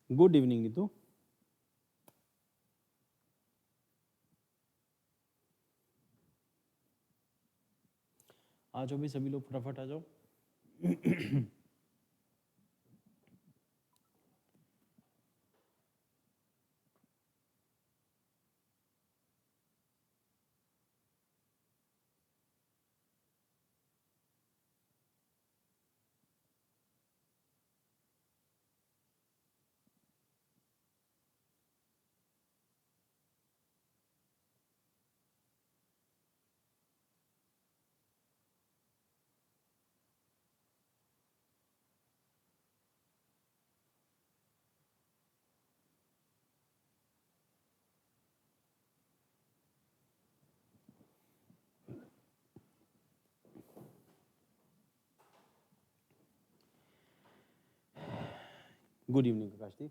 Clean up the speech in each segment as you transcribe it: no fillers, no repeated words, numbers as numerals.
Good evening Neetu. आ जाओ भी सभी लोग फटाफट आ जाओ। Good evening Prakash ji.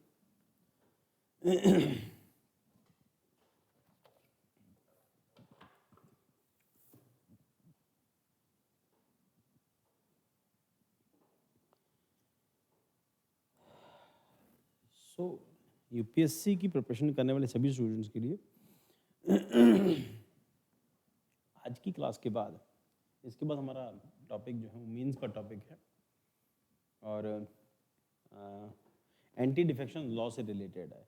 सो यूपीएससी की प्रिपरेशन करने वाले सभी स्टूडेंट्स के लिए आज की क्लास के बाद इसके बाद हमारा टॉपिक जो है वो मीन्स का टॉपिक है और एंटी डिफेक्शन लॉ से रिलेटेड है।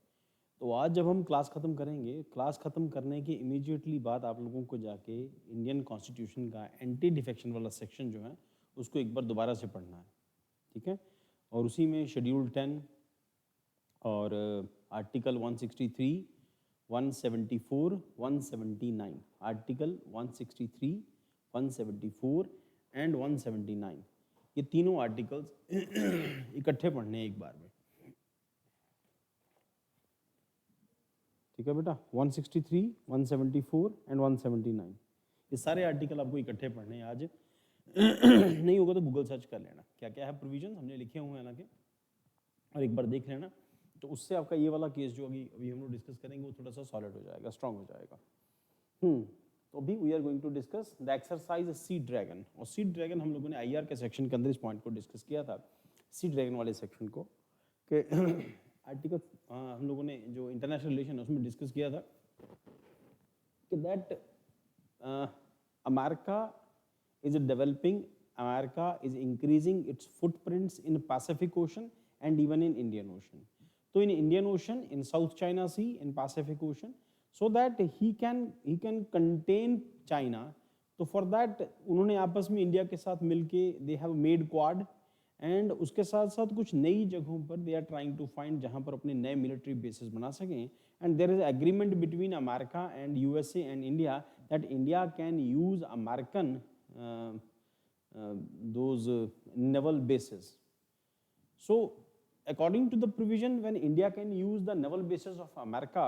तो आज जब हम क्लास ख़त्म करेंगे, क्लास ख़त्म करने के इमीडिएटली बाद आप लोगों को जाके इंडियन कॉन्स्टिट्यूशन का एंटी डिफेक्शन वाला सेक्शन जो है उसको एक बार दोबारा से पढ़ना है, ठीक है। और उसी में शेड्यूल 10 और आर्टिकल 163, 174, 179, आर्टिकल 163, 174 एंड 179, ये तीनों आर्टिकल्स इकट्ठे पढ़ने हैं एक बार में, ठीक है बेटा। 163, 174 एंड 179, ये सारे आर्टिकल आपको इकट्ठे पढ़ने हैं आज। नहीं होगा तो गूगल सर्च कर लेना क्या क्या है प्रोविजन हमने लिखे हुए हैं हालांकि, और एक बार देख लेना, तो उससे आपका ये वाला केस जो अभी हम लोग डिस्कस करेंगे वो थोड़ा सा सॉलिड हो जाएगा, स्ट्रांग हो जाएगा। तो अभी we are going to discuss the exercise sea dragon. और सी ड्रैगन हम लोगों ने आईआर के सेक्शन के अंदर इस पॉइंट को डिस्कस किया था, सी ड्रैगन वाले सेक्शन को, कि आर्टिकल हम लोगों ने जो इंटरनेशनल रिलेशन है उसमें डिस्कस किया था कि that America is developing, America is increasing its footprints in Pacific Ocean and even in Indian Ocean. So in Indian Ocean, in South China Sea, in Pacific Ocean, so that he can contain China. तो for that उन्होंने आपस में India के साथ मिलके they have made quad, and उसके साथ साथ कुछ नई जगहों पर they are trying to find जहाँ पर अपने नए मिलिट्री बेसिस बना सकें। And there is agreement between America and USA and India that India can use American those naval bases. So according to the provision, when India can use the naval bases of America,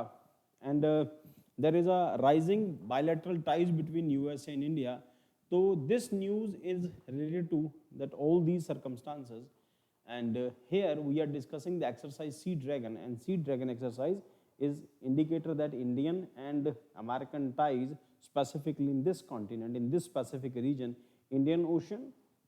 and there is a rising bilateral ties between USA and India, so this news is related to that all these circumstances, and here we are discussing the exercise Sea Dragon, and Sea Dragon exercise is indicator that Indian and American ties specifically in this continent, in this Pacific region, Indian Ocean,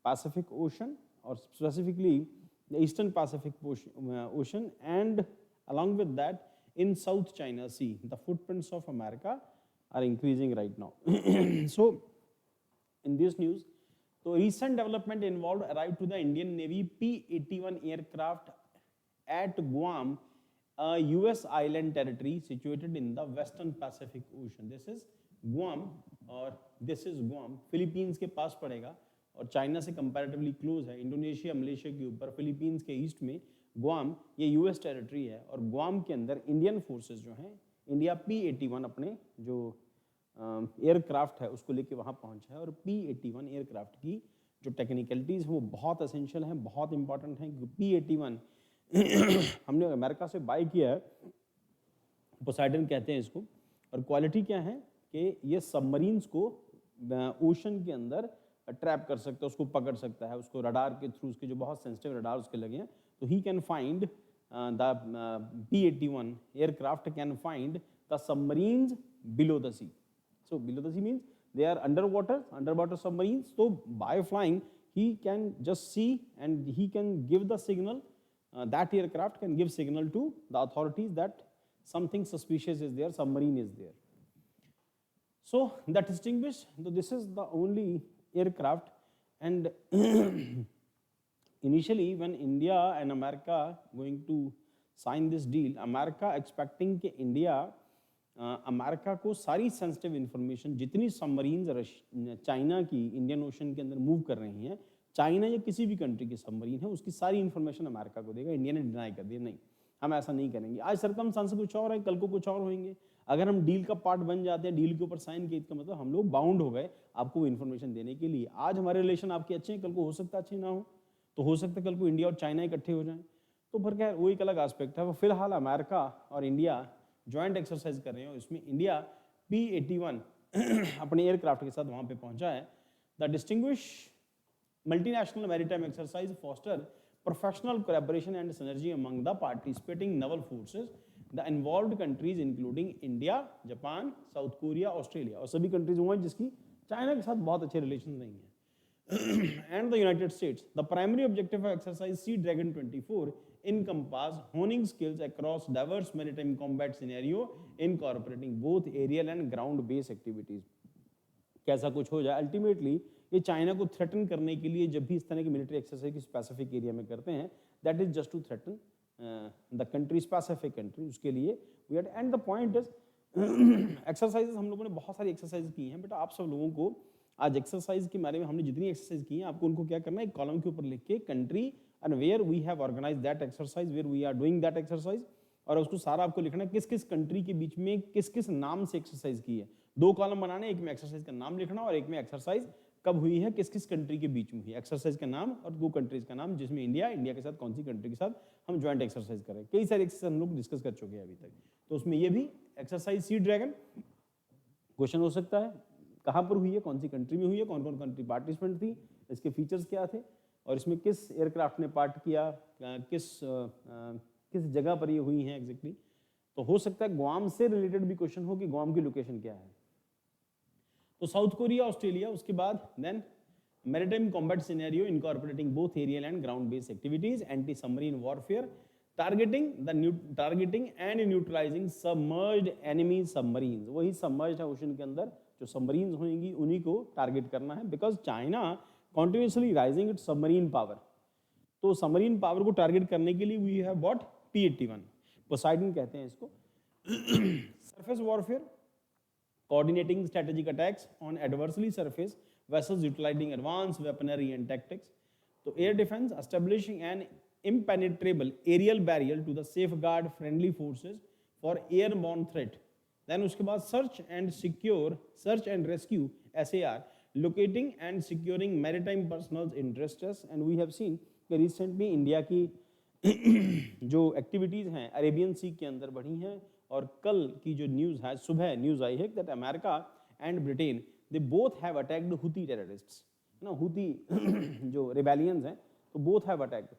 Pacific Ocean, or specifically the Eastern Pacific Ocean, and along with that in South China Sea, the footprints of America are increasing right now. So in this news, so recent development involved arrived to the Indian Navy P-81 aircraft at Guam, a US island territory situated in the Western Pacific Ocean. This is Guam, और this is Guam, Philippines के पास पड़ेगा और China से comparatively close है, Indonesia Malaysia के ऊपर, Philippines के east में गुआम, ये यूएस टेरिटरी है। और गुआम के अंदर इंडियन फोर्सेस जो हैं, इंडिया P-81 अपने जो एयरक्राफ्ट है उसको लेके वहाँ पहुँचा है। और P-81 एयरक्राफ्ट की जो टेक्निकलिटीज़ वो बहुत एसेंशियल हैं, बहुत इंपॉर्टेंट हैं, क्योंकि P-81 हमने अमेरिका से बाय किया है, पोसाइडन कहते हैं इसको। और क्वालिटी क्या है कि ये सबमरीन्स को ओशन के अंदर ट्रैप कर सकता है, उसको पकड़ सकता है, उसको रडार के थ्रू, उसके जो बहुत सेंसिटिव रडार उसके लगे हैं, तो he can find the P-81 aircraft can find the submarines below the sea. So below the sea means they are underwater submarines. So by flying, he can just see and he can give the signal that aircraft can give signal to the authorities that something suspicious is there, submarine is there. So that distinguished, so this is the only aircraft, and initially when India and America going to sign this deal, America expecting कि India America को सारी sensitive information जितनी submarines China की Indian ocean के अंदर move कर रही हैं, चाइना या किसी भी कंट्री की सबमरीन है, उसकी सारी इन्फॉर्मेशन अमेरिका को देगा। इंडिया ने डिनाई कर दिया, नहीं हम ऐसा नहीं करेंगे। आज सरकमस्टांसेस कुछ और है, कल को कुछ और होंगे। अगर हम डील का पार्ट बन जाते हैं, डील के ऊपर साइन किए, इसका मतलब हम लोग बाउंड हो गए आपको इन्फॉर्मेशन देने के लिए। आज हमारे रिलेशन आपके अच्छे हैं, कल को हो सकता है अच्छे ना हो, तो हो सकता है कल को इंडिया और चाइना इकट्ठे हो जाएं, तो फिर क्या वो एक अलग एस्पेक्ट है। वो फिलहाल अमेरिका और इंडिया जॉइंट एक्सरसाइज कर रहे हैं, इसमें इंडिया P-81 अपने एयरक्राफ्ट के साथ वहाँ पे पहुँचा है। The distinguish multinational maritime exercise foster professional collaboration and synergy among the participating naval forces, the involved countries including India, Japan, south Korea, Australia, और सभी कंट्रीज हुए हैं जिसकी चाइना के साथ बहुत अच्छे रिलेशन नहीं है, and the United States. The primary objective of exercise Sea Dragon 24 encompass honing skills across diverse maritime combat scenario incorporating both aerial and ground based activities. कैसा कुछ हो जाए, अल्टीमेटली ये चाइना को थ्रेटन करने के लिए जब भी इस तरह की मिलिट्री एक्सरसाइज की स्पेसिफिक एरिया में करते हैं, that is just to threaten the country, specific country, उसके लिए we are. And the point is exercises हम लोगों ने बहुत सारी एक्सरसाइज की हैं, बेटा आप सब लोगों को आज एक्सरसाइज के बारे में हमने जितनी एक्सरसाइज की हैं, आपको उनको क्या करना है, एक कॉलम के ऊपर लिख के country and where we have organise that exercise, where we are doing that exercise, और उसको सारा आपको लिखना है किस किस कंट्री के बीच में किस किस नाम से एक्सरसाइज की है। 2 कॉलम बनाने, एक में एक्सरसाइज का नाम लिखना और एक में एक्सरसाइज कब हुई है, किस किस कंट्री के बीच में हुई, एक्सरसाइज का नाम और 2 कंट्रीज का नाम, जिसमें इंडिया, इंडिया के साथ कौन सी कंट्री के साथ हम ज्वाइंट एक्सरसाइज करें। कई सारी एक्सरसाइज हम लोग डिस्कस कर चुके हैं अभी तक, तो उसमें ये भी एक्सरसाइज सी ड्रैगन क्वेश्चन हो सकता है, कहाँ पर हुई है, कौन सी कंट्री में हुई है, कौन कौन कंट्री पार्टिसिपेंट थी, इसके फीचर्स क्या थे, और इसमें किस एयरक्राफ्ट ने पार्ट किया, किस जगह पर ये हुई हैं एग्जैक्टली। तो हो सकता है ग्वाम से रिलेटेड भी क्वेश्चन हो कि ग्वाम की लोकेशन क्या है। तो साउथ कोरिया, ऑस्ट्रेलिया, उसके बाद then maritime combat scenario incorporating both aerial and ground based activities, anti submarine warfare, targeting and neutralising submerged enemy submarines. वही सबमर्ज्ड है ओशन के अंदर, जो सबमरीन्स होंगी उन्हीं को टारगेट करना है, because China continuously rising it's submarine power. तो सबमरीन पावर को टारगेट करने के लिए we have bought P-81, Poseidon कहते हैं इसको। Surface warfare, coordinating strategic attacks on adversely surface vessels utilizing advanced weaponry and tactics. So air defense, establishing an impenetrable aerial barrier to the safeguard friendly forces for airborne threat. Then उसके बाद search and rescue SAR, locating and securing maritime personnel in distress. And we have seen कि recently India की जो activities हैं Arabian सी के अंदर बढ़ी हैं, और कल की जो न्यूज़ है, सुबह न्यूज़ आई है that America and Britain they both have attacked Houthi terrorists, ना हुती जो रिबेलियंस हैं, तो बोथ हैव अटैक्ड।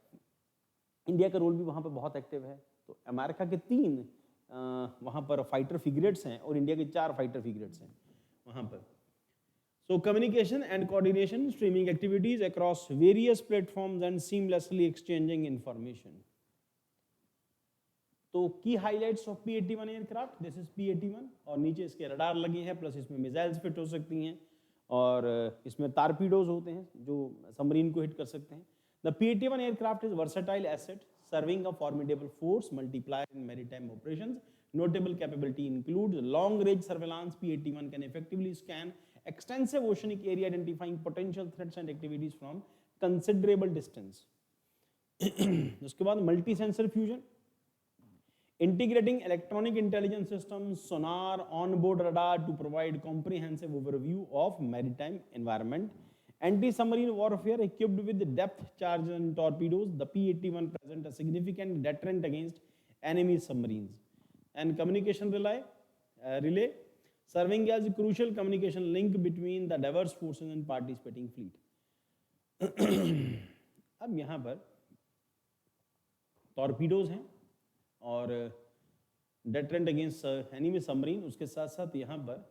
इंडिया का रोल भी वहाँ पर बहुत एक्टिव है। तो अमेरिका के 3 वहाँ पर फाइटर फ्रिगेट्स हैं और इंडिया के 4 फाइटर फ्रिगेट्स हैं वहाँ पर। So communication and coordination, streaming activities across various platforms and seamlessly exchanging information. तो की highlights of P-81 aircraft, this is P-81, और नीचे इसके रडार लगे हैं, प्लस इसमें मिसाइल्स फिट हो सकती हैं, और इसमें टारपीडोज होते हैं जो सबमरीन को हिट कर सकते हैं। The P-81 aircraft is versatile asset serving a formidable force multiplier in maritime operations. Notable capability includes long range surveillance. P-81 can effectively scan extensive oceanic area, identifying potential threats and activities from considerable distance. उसके बाद multi sensor fusion, integrating electronic intelligence systems, sonar, onboard radar to provide comprehensive overview of maritime environment. Anti-submarine warfare equipped with depth charge and torpedoes, the P-81 present a significant deterrent against enemy submarines. And communication relay, serving as a crucial communication link between the diverse forces and participating fleet. अब यहाँ पर torpedoes हैं और deterrent against enemy submarine, उसके साथ साथ यहाँ पर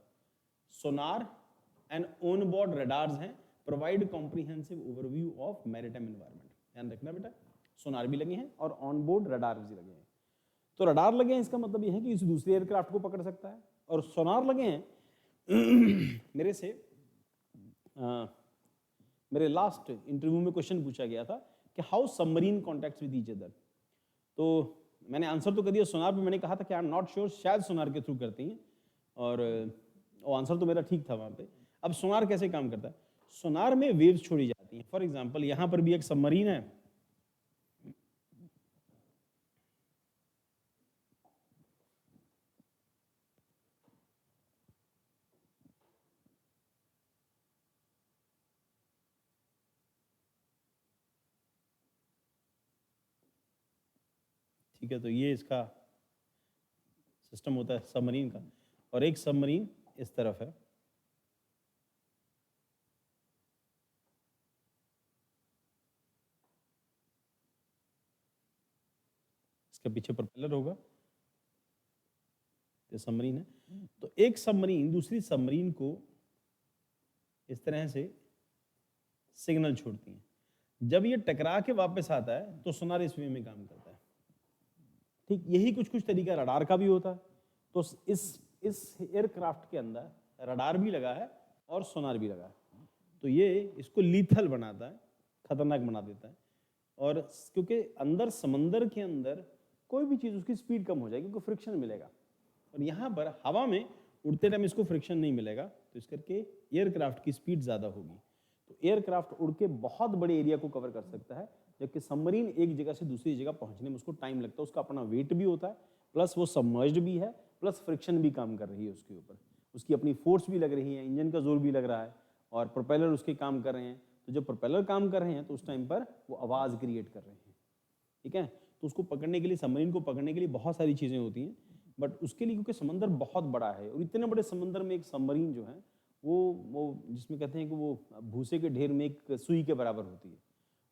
सोनार एंड ऑन बोर्ड रडार्स हैं, provide comprehensive overview of maritime environment. ध्यान रखना बेटा, सोनार भी लगे हैं और ऑन बोर्ड रडार भी लगे हैं। तो रडार लगे हैं इसका मतलब ये है कि इस दूसरे एयरक्राफ्ट को पकड़ सकता है, और सोनार लगे हैं मेरे लास्ट इंटरव्यू में क्वेश्चन पूछा गया था कि how submarine contacts with each other. तो मैंने आंसर तो कर दिया सोनार पे, मैंने कहा था कि आई एम नॉट श्योर, शायद सोनार के थ्रू करती हैं, और वो आंसर तो मेरा ठीक था वहाँ पे। अब सोनार कैसे काम करता है? सोनार में वेव्स छोड़ी जाती हैं। फॉर एग्जांपल यहाँ पर भी एक सबमरीन है, ठीक है, तो ये इसका सिस्टम होता है सबमरीन का, और एक सबमरीन इस तरफ है, इसके पीछे प्रोपेलर होगा, ये सबमरीन है। तो एक सबमरीन दूसरी सबमरीन को इस तरह से सिग्नल छोड़ती है। जब ये टकरा के वापस आता है तो सोनार इस वे में काम करता है। ठीक यही कुछ कुछ तरीका रडार का भी होता है। तो इस एयरक्राफ्ट के अंदर रडार भी लगा है और सोनार भी लगा है, तो ये इसको लीथल बनाता है, खतरनाक बना देता है। और क्योंकि अंदर समंदर के अंदर कोई भी चीज़ उसकी स्पीड कम हो जाएगी, क्योंकि फ्रिक्शन मिलेगा, और यहाँ पर हवा में उड़ते टाइम इसको फ्रिक्शन नहीं मिलेगा, तो इस करके एयरक्राफ्ट की स्पीड ज़्यादा होगी। तो एयरक्राफ्ट उड़ के बहुत बड़े एरिया को कवर कर सकता है, जबकि सबमरीन एक जगह से दूसरी जगह पहुंचने में उसको टाइम लगता है। उसका अपना वेट भी होता है, प्लस वो सबमर्ज्ड भी है, प्लस फ्रिक्शन भी काम कर रही है उसके ऊपर, उसकी अपनी फोर्स भी लग रही है, इंजन का जोर भी लग रहा है, और प्रोपेलर उसके काम कर रहे हैं। तो जब प्रोपेलर काम कर रहे हैं तो उस टाइम पर वो आवाज़ क्रिएट कर रहे हैं। ठीक है, तो उसको पकड़ने के लिए, सबमरीन को पकड़ने के लिए बहुत सारी चीज़ें होती हैं, बट उसके लिए क्योंकि समंदर बहुत बड़ा है, और इतने बड़े समंदर में एक सबमरीन जो है वो जिसमें कहते हैं कि वो भूसे के ढेर में एक सुई के बराबर होती है,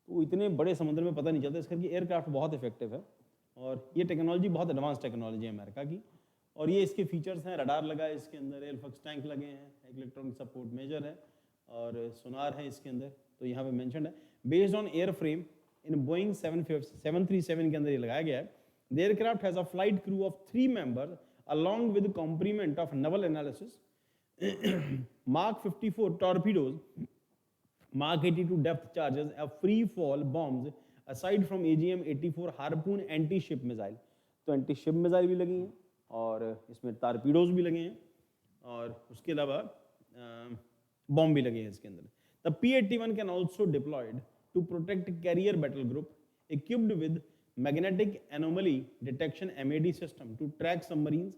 तो वो इतने बड़े समुद्र में पता नहीं चलता। इस करके एयरक्राफ्ट बहुत इफेक्टिव है, और ये टेक्नोलॉजी बहुत एडवांस टेक्नोलॉजी है अमेरिका की। और ये इसके फीचर्स हैं, रडार लगा है इसके अंदर, एल्फक्स टैंक लगे हैं, इलेक्ट्रॉनिक सपोर्ट मेजर है, और सोनार है इसके अंदर। तो यहाँ पे मेंशन है based on air frame in Boeing 737 के अंदर ये लगाया गया है। The aircraft has a flight crew of 3 members along with complement of naval analysis, Mark 54 torpedoes, Mark 82 depth charges, a free fall bombs aside from AGM-84 Harpoon anti-ship missile। तो anti ship missile भी लगी हैं, और इसमें टारपीडोज भी लगे हैं, और उसके अलावा बॉम्ब भी लगे हैं इसके अंदर। The P-81 can also deployed to protect carrier battle group equipped with magnetic anomaly detection MAD system to track submarines,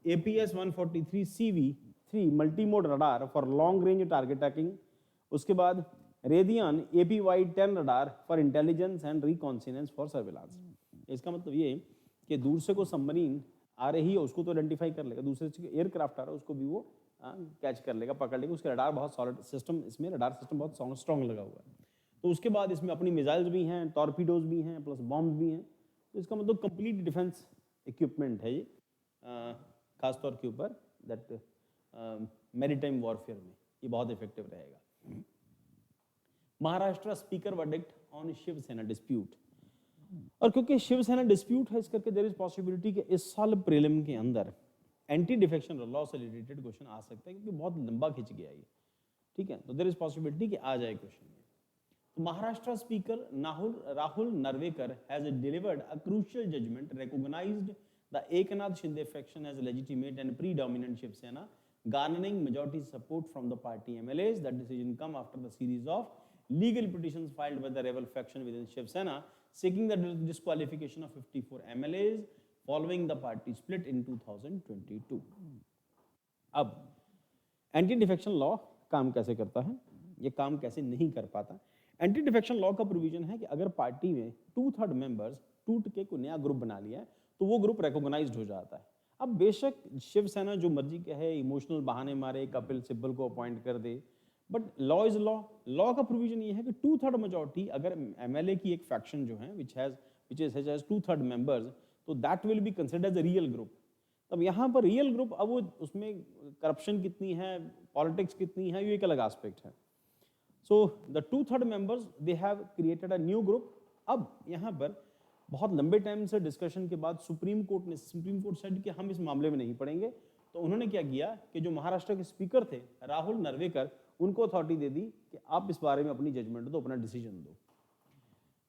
APS 143 CV3 multimode radar for long range target tracking, उसके बाद radian APY10 radar for intelligence and reconnaissance for surveillance. इसका मतलब ये कि दूर से कोई submarine आ रही है उसको तो आइडेंटिफाई कर लेगा, दूसरे से एयरक्राफ्ट आ रहा है उसको भी वो कैच कर लेगा, पकड़ लेगा। उसके रडार बहुत सॉलिड सिस्टम, इसमें रडार सिस्टम बहुत स्ट्रॉन्ग लगा हुआ है। तो उसके बाद इसमें अपनी मिसाइल्स भी हैं, टॉर्पीडोज भी हैं, प्लस बॉम्ब भी हैं। तो इसका मतलब कंप्लीट डिफेंस इक्विपमेंट है ये, खासतौर के ऊपर दैट मैरीटाइम वॉरफेयर में ये बहुत इफेक्टिव रहेगा। Maharashtra speaker verdict on Shivsena dispute, और क्योंकि शिवसेना डिस्प्यूट है इस करके देयर इज पॉसिबिलिटी कि इस साल प्रीलिम के अंदर एंटी डिफेक्शन लॉ से रिलेटेड क्वेश्चन आ सकता है, क्योंकि बहुत लंबा खिंच गया ये। ठीक है, तो देयर इज पॉसिबिलिटी कि आ जाए क्वेश्चन। तो Maharashtra speaker Rahul Narwekar has delivered a crucial judgment, recognized the Eknath Shinde faction as legitimate and predominant Shiv Sena, garnering majority support from the party MLAs. That decision come after the series of legal petitions filed by the rebel faction within Shiv Sena seeking the disqualification of 54 MLAs following the party split in 2022. अब anti defection law काम कैसे करता है, ये काम कैसे नहीं कर पाता। एंटी डिफेक्शन लॉ का प्रोविजन है कि अगर पार्टी में 2/3 मेंबर्स टूट के कोई नया ग्रुप बना लिया है तो वो ग्रुप रिकॉग्नाइज्ड हो जाता है। अब बेशक शिवसेना जो मर्जी कहे, इमोशनल बहाने मारे, कपिल सिब्बल को अपॉइंट कर दे, but law is law. Law का प्रोविजन ये है कि 2/3 मेजॉरिटी अगर एमएलए की एक फैक्शन जो है विच हैज 2/3 मेंबर्स, तो that will be considered as a real group. तब यहाँ पर रियल ग्रुप, अब वो उसमें करप्शन कितनी है, पॉलिटिक्स कितनी है, ये एक अलग एस्पेक्ट है। So the 2/3 members they have created a new group अब यहाँ पर बहुत लंबे टाइम से डिस्कशन के बाद सुप्रीम कोर्ट सेड कि हम इस मामले में नहीं पड़ेंगे। तो उन्होंने क्या किया कि जो महाराष्ट्र के स्पीकर थे राहुल नर्वेकर, उनको अथॉरिटी दे दी कि आप इस बारे में अपनी जजमेंट दो, अपना डिसीजन दो।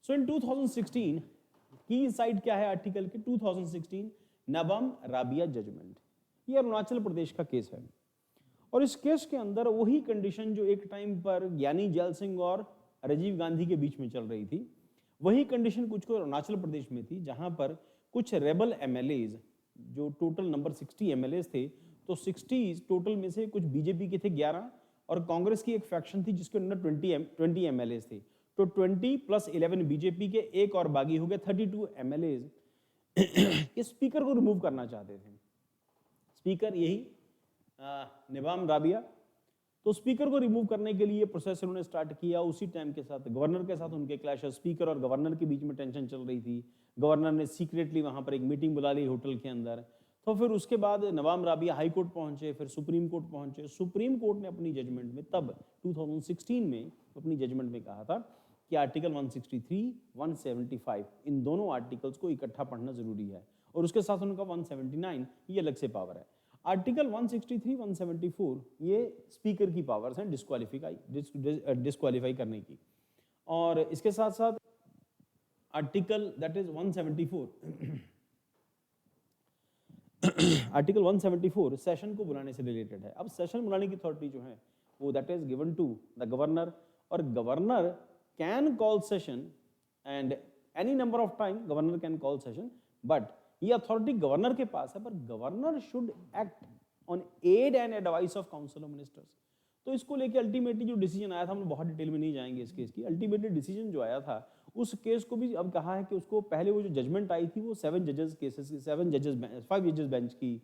सो इन 2016 की साइड क्या है आर्टिकल के, 2016 नबम राबिया जजमेंट, ये अरुणाचल प्रदेश का केस है। और इस केस के अंदर वही कंडीशन जो एक टाइम पर ज्ञानी जैल सिंह और राजीव गांधी के बीच में चल रही थी, वही कंडीशन कुछ को अरुणाचल प्रदेश में थी, जहां पर कुछ रेबल एमएलएज, जो टोटल नंबर 60 एमएलएज थे, तो 60 टोटल में से कुछ बीजेपी के थे 11 और कांग्रेस की एक फैक्शन थी जिसके अंदर 20 एमएलएज थे। तो 20 प्लस 11 बीजेपी के, एक और बागी हो गए 32 एमएलएज इस स्पीकर को रिमूव करना चाहते थे। स्पीकर यही निबाम राबिया। तो स्पीकर को रिमूव करने के लिए प्रोसेस उन्होंने स्टार्ट किया। उसी टाइम के साथ गवर्नर के साथ उनके क्लैश, स्पीकर और गवर्नर के बीच में टेंशन चल रही थी। गवर्नर ने सीक्रेटली वहां पर एक मीटिंग बुला ली होटल के अंदर। तो फिर उसके बाद नवाब राबिया हाई कोर्ट पहुंचे, फिर सुप्रीम कोर्ट पहुंचे। सुप्रीम कोर्ट ने अपनी जजमेंट में तब 2016 में अपनी जजमेंट में कहा था कि आर्टिकल 163, 175 इन दोनों आर्टिकल्स को इकट्ठा पढ़ना जरूरी है, और उसके साथ उनका 179 ये अलग से पावर है। आर्टिकल 163, 174 ये स्पीकर की पावर्स हैं डिस्क्वालीफाई करने की। और इसके साथ साथ article that is 174 article 174 session को बुलाने से रिलेटेड है। अब सेशन बुलाने की अथॉरिटी जो है वो that is given to the governor, और governor can call session and any number of time governor can call session, but ये अथॉरिटी गवर्नर के पास है, पर governor should act on aid and advice of council of ministers. तो इसको लेके ultimately जो डिसीजन आया था, हम लोग बहुत डिटेल में नहीं जाएंगे इस केस की, अल्टीमेटली डिसीजन जो आया था उस केस को भी अब कहा है कि उसको पहले वो जो जजमेंट आई थी वो 5 जजेस बेंच की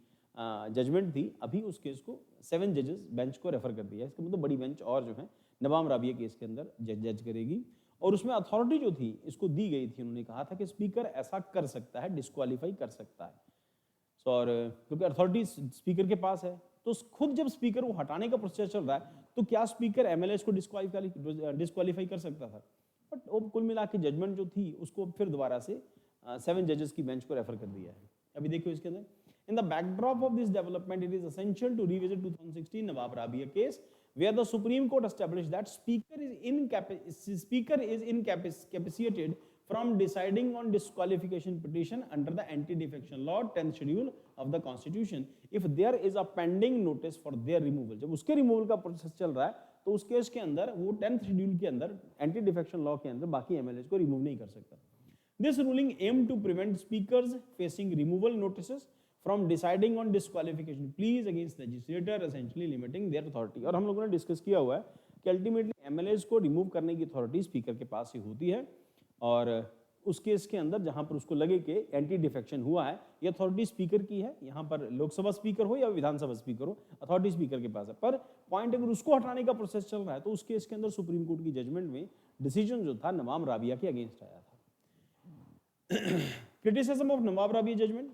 जजमेंट थी, अभी उस केस को 7 जजेस बेंच को रेफर कर दिया है। इसका मतलब बड़ी बेंच और जो है नवाब राबिया केस के अंदर जज करेगी। और उसमें अथॉरिटी जो थी इसको दी गई थी, उन्होंने कहा था कि स्पीकर ऐसा कर सकता है, डिस्क्वालीफाई कर सकता है। और क्योंकि अथॉरिटी स्पीकर के पास है, तो खुद जब स्पीकर को हटाने का प्रोसेस चल रहा है, तो क्या स्पीकर एमएलए को डिस्क्वालीफाई कर सकता था? बट कुल मिला के जजमेंट जो थी उसको फिर दोबारा से 7 जजेस की बेंच को रेफर कर दिया है। अभी देखिए इसके अंदर, in the backdrop of this development it is essential to revisit 2016 Nabam Rebia case where the Supreme Court established that speaker is incapacitated from deciding on disqualification petition under the anti-defection law 10th schedule of the constitution if there is a pending notice for their removal। जब उसके removal का process चल रहा है तो उस case के अंदर वो 10th शेड्यूल के अंदर एंटी डिफेक्शन लॉ के अंदर बाकी एमएलए को रिमूव नहीं कर सकता। This ruling aim to prevent speakers facing removal notices from deciding on disqualification pleas against legislator essentially limiting their authority। और हम लोगों ने डिस्कस किया हुआ है कि अल्टीमेटली एमएलएज को रिमूव करने की अथॉरिटी स्पीकर के पास ही होती है, और उस केस के अंदर जहां पर उसको लगे कि एंटी डिफेक्शन हुआ है, ये अथॉरिटी स्पीकर की है। यहाँ पर लोकसभा स्पीकर हो या विधानसभा स्पीकर हो, अथॉरिटी स्पीकर के पास है। पर पॉइंट अगर उसको हटाने का प्रोसेस चल रहा है तो उस केस के अंदर सुप्रीम कोर्ट की जजमेंट में डिसीजन जो था नवाब राबिया के अगेंस्ट आया था। Criticism of Nabam Rebia judgment,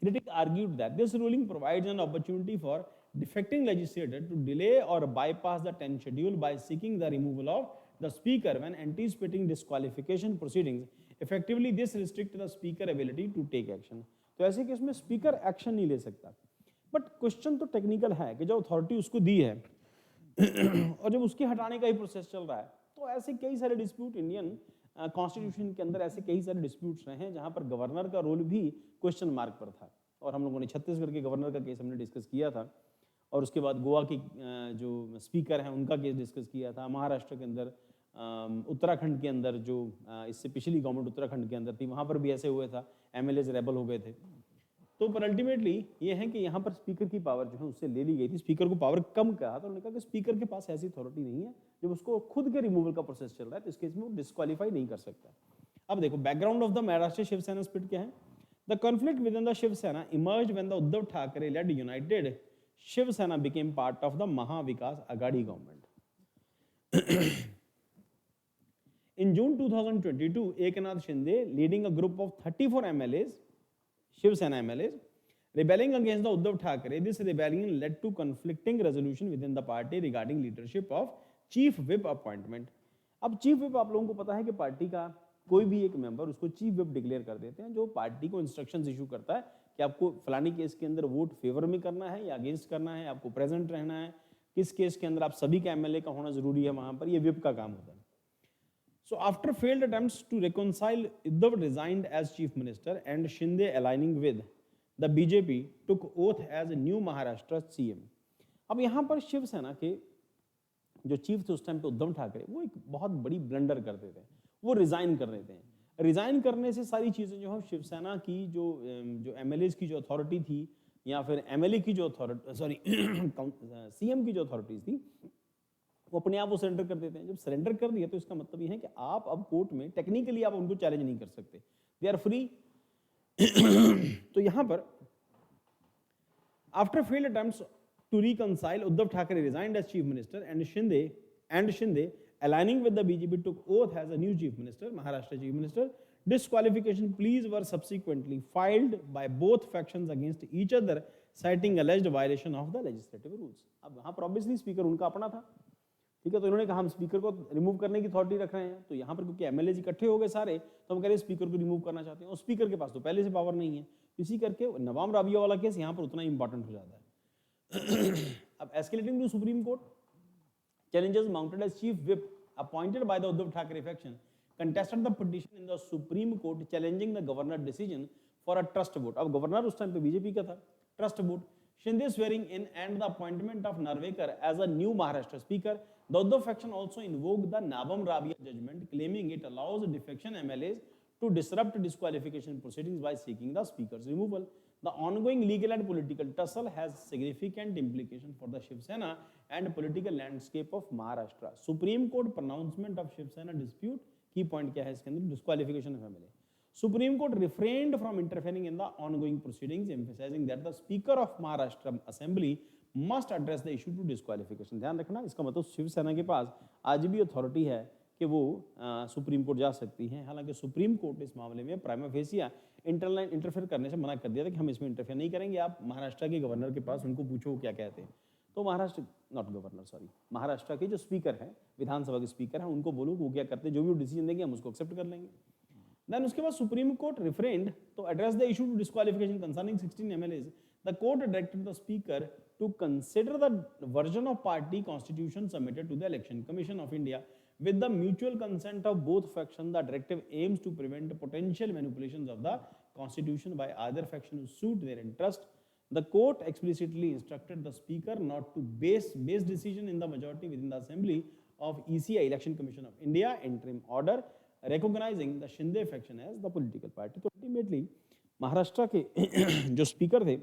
critics argued that this ruling provides an opportunity for defecting legislator to delay or bypass the 10th schedule by seeking the removal of the speaker when anticipating disqualification proceedings। Effectively this restricts the speaker ability to take action। तो ऐसे case में speaker action नहीं ले सकता। But question तो technical है कि जब अथॉरिटी उसको दी है और जब उसके हटाने का ही प्रोसेस चल रहा है, तो ऐसे कई सारे डिस्प्यूट इंडियन कॉन्स्टिट्यूशन के अंदर ऐसे कई सारे डिस्प्यूट्स रहे हैं जहां पर गवर्नर का रोल भी क्वेश्चन मार्क पर था। और हम लोगों ने छत्तीसगढ़ के गवर्नर का केस हमने डिस्कस किया था, और उसके बाद गोवा के जो स्पीकर हैं उनका केस डिस्कस किया था। महाराष्ट्र के अंदर, उत्तराखंड के अंदर जो इससे पिछली गवर्नमेंट उत्तराखंड के अंदर थी, वहाँ पर भी ऐसे हुए था, एमएलएज रेबल हो गए थे। तो पर अल्टीमेटली ये है कि यहाँ पर स्पीकर की पावर जो है उससे ले ली गई थी। स्पीकर को पावर कम कहा, तो उन्होंने कहा कि स्पीकर के पास ऐसी अथॉरिटी नहीं है, जब उसको खुद के रिमूवल का प्रोसेस चल रहा है तो इस केस में वो डिस्क्वालीफाई नहीं कर सकता। अब देखो background of the Maharashtra Shiv Sena split क्या है। The conflict within the Shiv Sena emerged when the Uddhav Thackeray led united Shiv Sena became part of the Maha Vikas Aghadi government. In June 2022, Eknath Shinde, leading a group of 34 MLAs, Shiv Sena MLAs, rebelling against the Uddhav Thackeray, this rebellion led to conflicting resolution within the party regarding leadership of Chief Whip appointment। अब Chief Whip आप लोगों को पता है कि party का कोई भी एक मेंबर उसको चीफ विप डिक्लेयर कर देते हैं, जो पार्टी को इंस्ट्रक्शंस इशू करता है कि आपको फलानी केस के अंदर वोट फेवर में करना है या अगेंस्ट करना है, आपको प्रेजेंट रहना है, किस केस के अंदर आप सभी का एमएलए का होना जरूरी है वहां पर, ये विप का काम होता है। So after failed attempts to reconcile, Uddhav resigned as chief minister and Shinde aligning with the BJP took oath as a new Maharashtra CM. अब यहाँ पर शिवसेना के जो चीफ थे उस टाइम पे उद्धव ठाकरे, वो एक बहुत बड़ी ब्लंडर कर देते हैं, वो रिजाइन कर देते हैं। रिजाइन करने से सारी चीजें जो है शिवसेना की जो एमएलएज की जो अथॉरिटी थी या फिर एमएलए की जो अथॉरिटी सॉरी सीएम की जो अथॉरिटीज थी वो अपने आप वो सरेंडर कर देते हैं। जब सरेंडर कर दिया तो इसका मतलब ये है कि आप अब कोर्ट में टेक्निकली आप उनको चैलेंज नहीं कर सकते, दे आर फ्री। तो यहां पर after failed attempts to reconcile, Uddhav Thackeray resigned as chief minister and Shinde aligning with the BJP took oath as a new chief minister, Maharashtra chief minister. Disqualification pleas were subsequently filed by both factions against each other, citing alleged violation of the legislative rules. अब वहां पर obviously speaker उनका अपना था, ठीक है, तो इन्होंने कहा हम स्पीकर को रिमूव करने की अथॉरिटी रख रहे हैं। तो यहाँ पर क्योंकि एमएलए इकट्ठे हो गए सारे, तो हम कह रहे हैं स्पीकर को रिमूव करना चाहते हैं, और स्पीकर के पास तो पहले से पावर नहीं है, इसी करके नवाब राबिया वाला केस यहाँ पर उतना इंपॉर्टेंट हो जाता है। अब escalating to supreme court, challenges mounted as chief whip appointed by the Uddhav Thackeray faction contested the petition in the Supreme Court challenging the governor decision for a trust vote. अब governor उस time पे BJP का था, trust vote, Shinde swearing in and the appointment of Narvekar as a new Maharashtra speaker. The Uddhav faction also invoked the Nabam Rabia judgment, claiming it allows defection MLAs to disrupt disqualification proceedings by seeking the speaker's removal. The ongoing legal and political tussle has significant implication for the Shiv Sena and political landscape of Maharashtra. Supreme Court pronouncement of Shiv Sena dispute, key point क्या है इसके अंदर, disqualification of MLA. Supreme Court refrained from interfering in the ongoing proceedings, emphasizing that the Speaker of Maharashtra Assembly must address the issue to disqualification. ध्यान रखना, इसका मतलब शिव सेना के पास आज भी अथॉरिटी है कि वो सुप्रीम कोर्ट जा सकती हैं। हालांकि सुप्रीम कोर्ट इस मामले में प्राइमा फेसिया इंटरफेयर करने से मना कर दिया था कि हम इसमें इंटरफेयर नहीं करेंगे, आप महाराष्ट्र के गवर्नर के पास उनको पूछो वो क्या कहते हैं। तो महाराष्ट्र के जो स्पीकर हैं, विधानसभा के स्पीकर हैं, उनको बोलो वो क्या करते हैं, जो भी वो डिसीजन देंगे हम उसको एक्सेप्ट कर लेंगे। देन उसके बाद supreme court refrain to address the issue to disqualification concerning 16 MLAs. The court directed the speaker to consider the version of party constitution submitted to the Election Commission of India. With the mutual consent of both factions, the directive aims to prevent potential manipulations of the constitution by either faction to suit their interest. The court explicitly instructed the speaker not to base decision in the majority within the assembly of ECI, Election Commission of India, interim order, recognizing the Shinde faction as the political party. तो ultimately Maharashtra के जो speaker थे,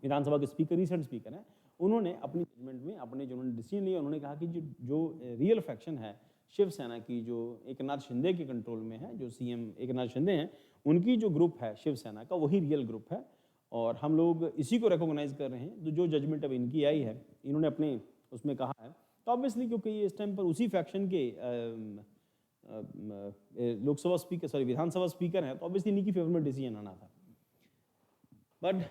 विधानसभा के speaker, recent speaker हैं, उन्होंने अपनी judgement में अपने जो उन्होंने डिसीजन लिया, उन्होंने कहा कि जो रियल फैक्शन है शिवसेना की, जो एकनाथ शिंदे के कंट्रोल में है, जो सीएम एकनाथ शिंदे हैं, उनकी जो ग्रुप है शिवसेना का, वही रियल ग्रुप है और हम लोग इसी को रिकॉग्नाइज कर रहे हैं। तो जो जजमेंट अब इनकी आई है, इन्होंने अपने उसमें कहा है, तो ऑब्वियसली क्योंकि ये इस टाइम पर उसी फैक्शन के लोकसभा स्पीकर सॉरी विधानसभा स्पीकर हैं, तो ऑब्वियसली इन्हीं की फेवर में डिसीजन आना था। But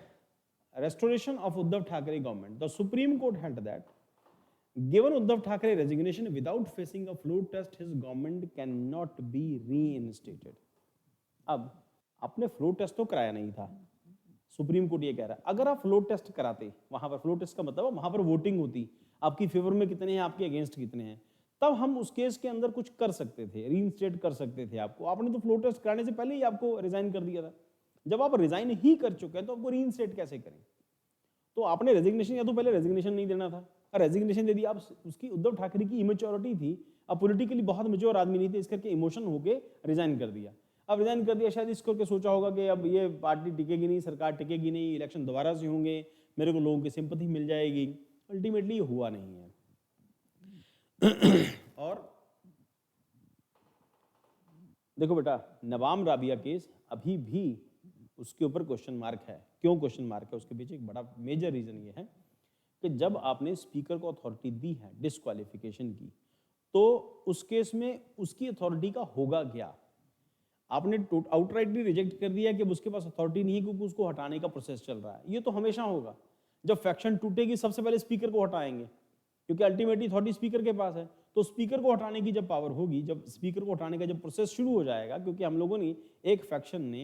restoration of Uddhav Thackeray government, the Supreme Court held that given Uddhav Thackeray resignation without facing a floor test, his government cannot be reinstated. अब आपने floor test तो कराया नहीं था, सुप्रीम कोर्ट ये कह रहा है। अगर आप फ्लोर टेस्ट कराते, वहां पर फ्लोर टेस्ट का मतलब वहां पर वोटिंग होती, आपकी फेवर में कितने हैं, आपके अगेंस्ट कितने हैं, तब हम उस केस के अंदर कुछ कर सकते थे, रीइंस्टेट कर सकते थे आपको। आपने तो फ्लोर टेस्ट कराने से पहले ही आपको रिजाइन कर दिया था। जब आप रिजाइन ही कर चुके हैं तो आपको रीइंस्टेट कैसे करें? तो आपने रेजिग्नेशन, या तो पहले रेजिग्नेशन नहीं देना था, और रेजिग्नेशन दे दिया। आप उसकी उद्धव ठाकरे की इमेच्योरिटी थी, अब पॉलिटिकली बहुत मेच्योर आदमी नहीं थे, इस करके इमोशन होके रिजाइन कर दिया। अब रिजाइन कर दिया, शायद इस करके सोचा होगा कि अब ये पार्टी टिकेगी नहीं, सरकार टिकेगी नहीं, इलेक्शन दोबारा से होंगे, मेरे को लोगों की सिंपैथी मिल जाएगी। अल्टीमेटली ये हुआ नहीं है। और देखो बेटा, नवाब राबिया केस अभी भी उसके ऊपर क्वेश्चन मार्क है। क्यों क्वेश्चन मार्क है? उसके पीछे एक बड़ा मेजर रीजन ये है कि जब आपने स्पीकर को अथॉरिटी दी है डिस्क्वालिफिकेशन की, तो उस केस में उसकी अथॉरिटी का होगा क्या? आपने आउटराइटली रिजेक्ट कर दिया कि उसके पास अथॉरिटी नहीं है क्योंकि उसको हटाने का प्रोसेस चल रहा है। ये तो हमेशा होगा, जब फैक्शन टूटेगी सबसे पहले स्पीकर को हटाएंगे क्योंकि अल्टीमेटली अथॉरिटी स्पीकर के पास है। तो स्पीकर को हटाने की जब पावर होगी, जब स्पीकर को हटाने का जब प्रोसेस शुरू हो जाएगा, क्योंकि हम लोगों ने एक फैक्शन ने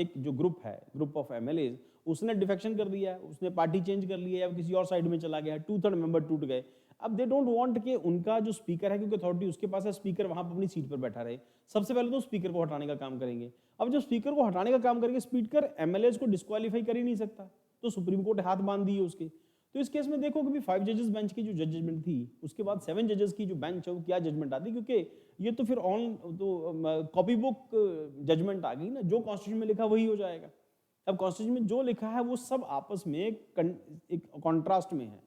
एक जो ग्रुप है, ग्रुप ऑफ एमएलए, उसने डिफेक्शन कर दिया है, उसने पार्टी चेंज कर ली है, अब किसी और साइड में चला गया है, 2/3 मेंबर टूट गए। अब दे डोंट वांट कि उनका जो स्पीकर है, क्योंकि अथॉरिटी उसके पास है, स्पीकर वहां पर अपनी सीट पर बैठा रहे, सबसे पहले तो स्पीकर को हटाने का काम करेंगे। अब जब स्पीकर को हटाने का काम करेंगे, स्पीकर एमएलए को डिस्क्वालीफाई कर ही नहीं सकता, तो सुप्रीम कोर्ट हाथ बांध दिए उसके। तो इस केस में देखो कि 5 जजेस बेंच की जो जजमेंट थी, उसके बाद 7 जजेस की जो बेंच है वो क्या जजमेंट आती, क्योंकि ये तो फिर ऑन तो कॉपी बुक जजमेंट आ गई ना, जो कॉन्स्टिट्यूशन में लिखा वही हो जाएगा। अब कॉन्स्टिट्यूशन में जो लिखा है वो सब आपस में एक कॉन्ट्रास्ट में है,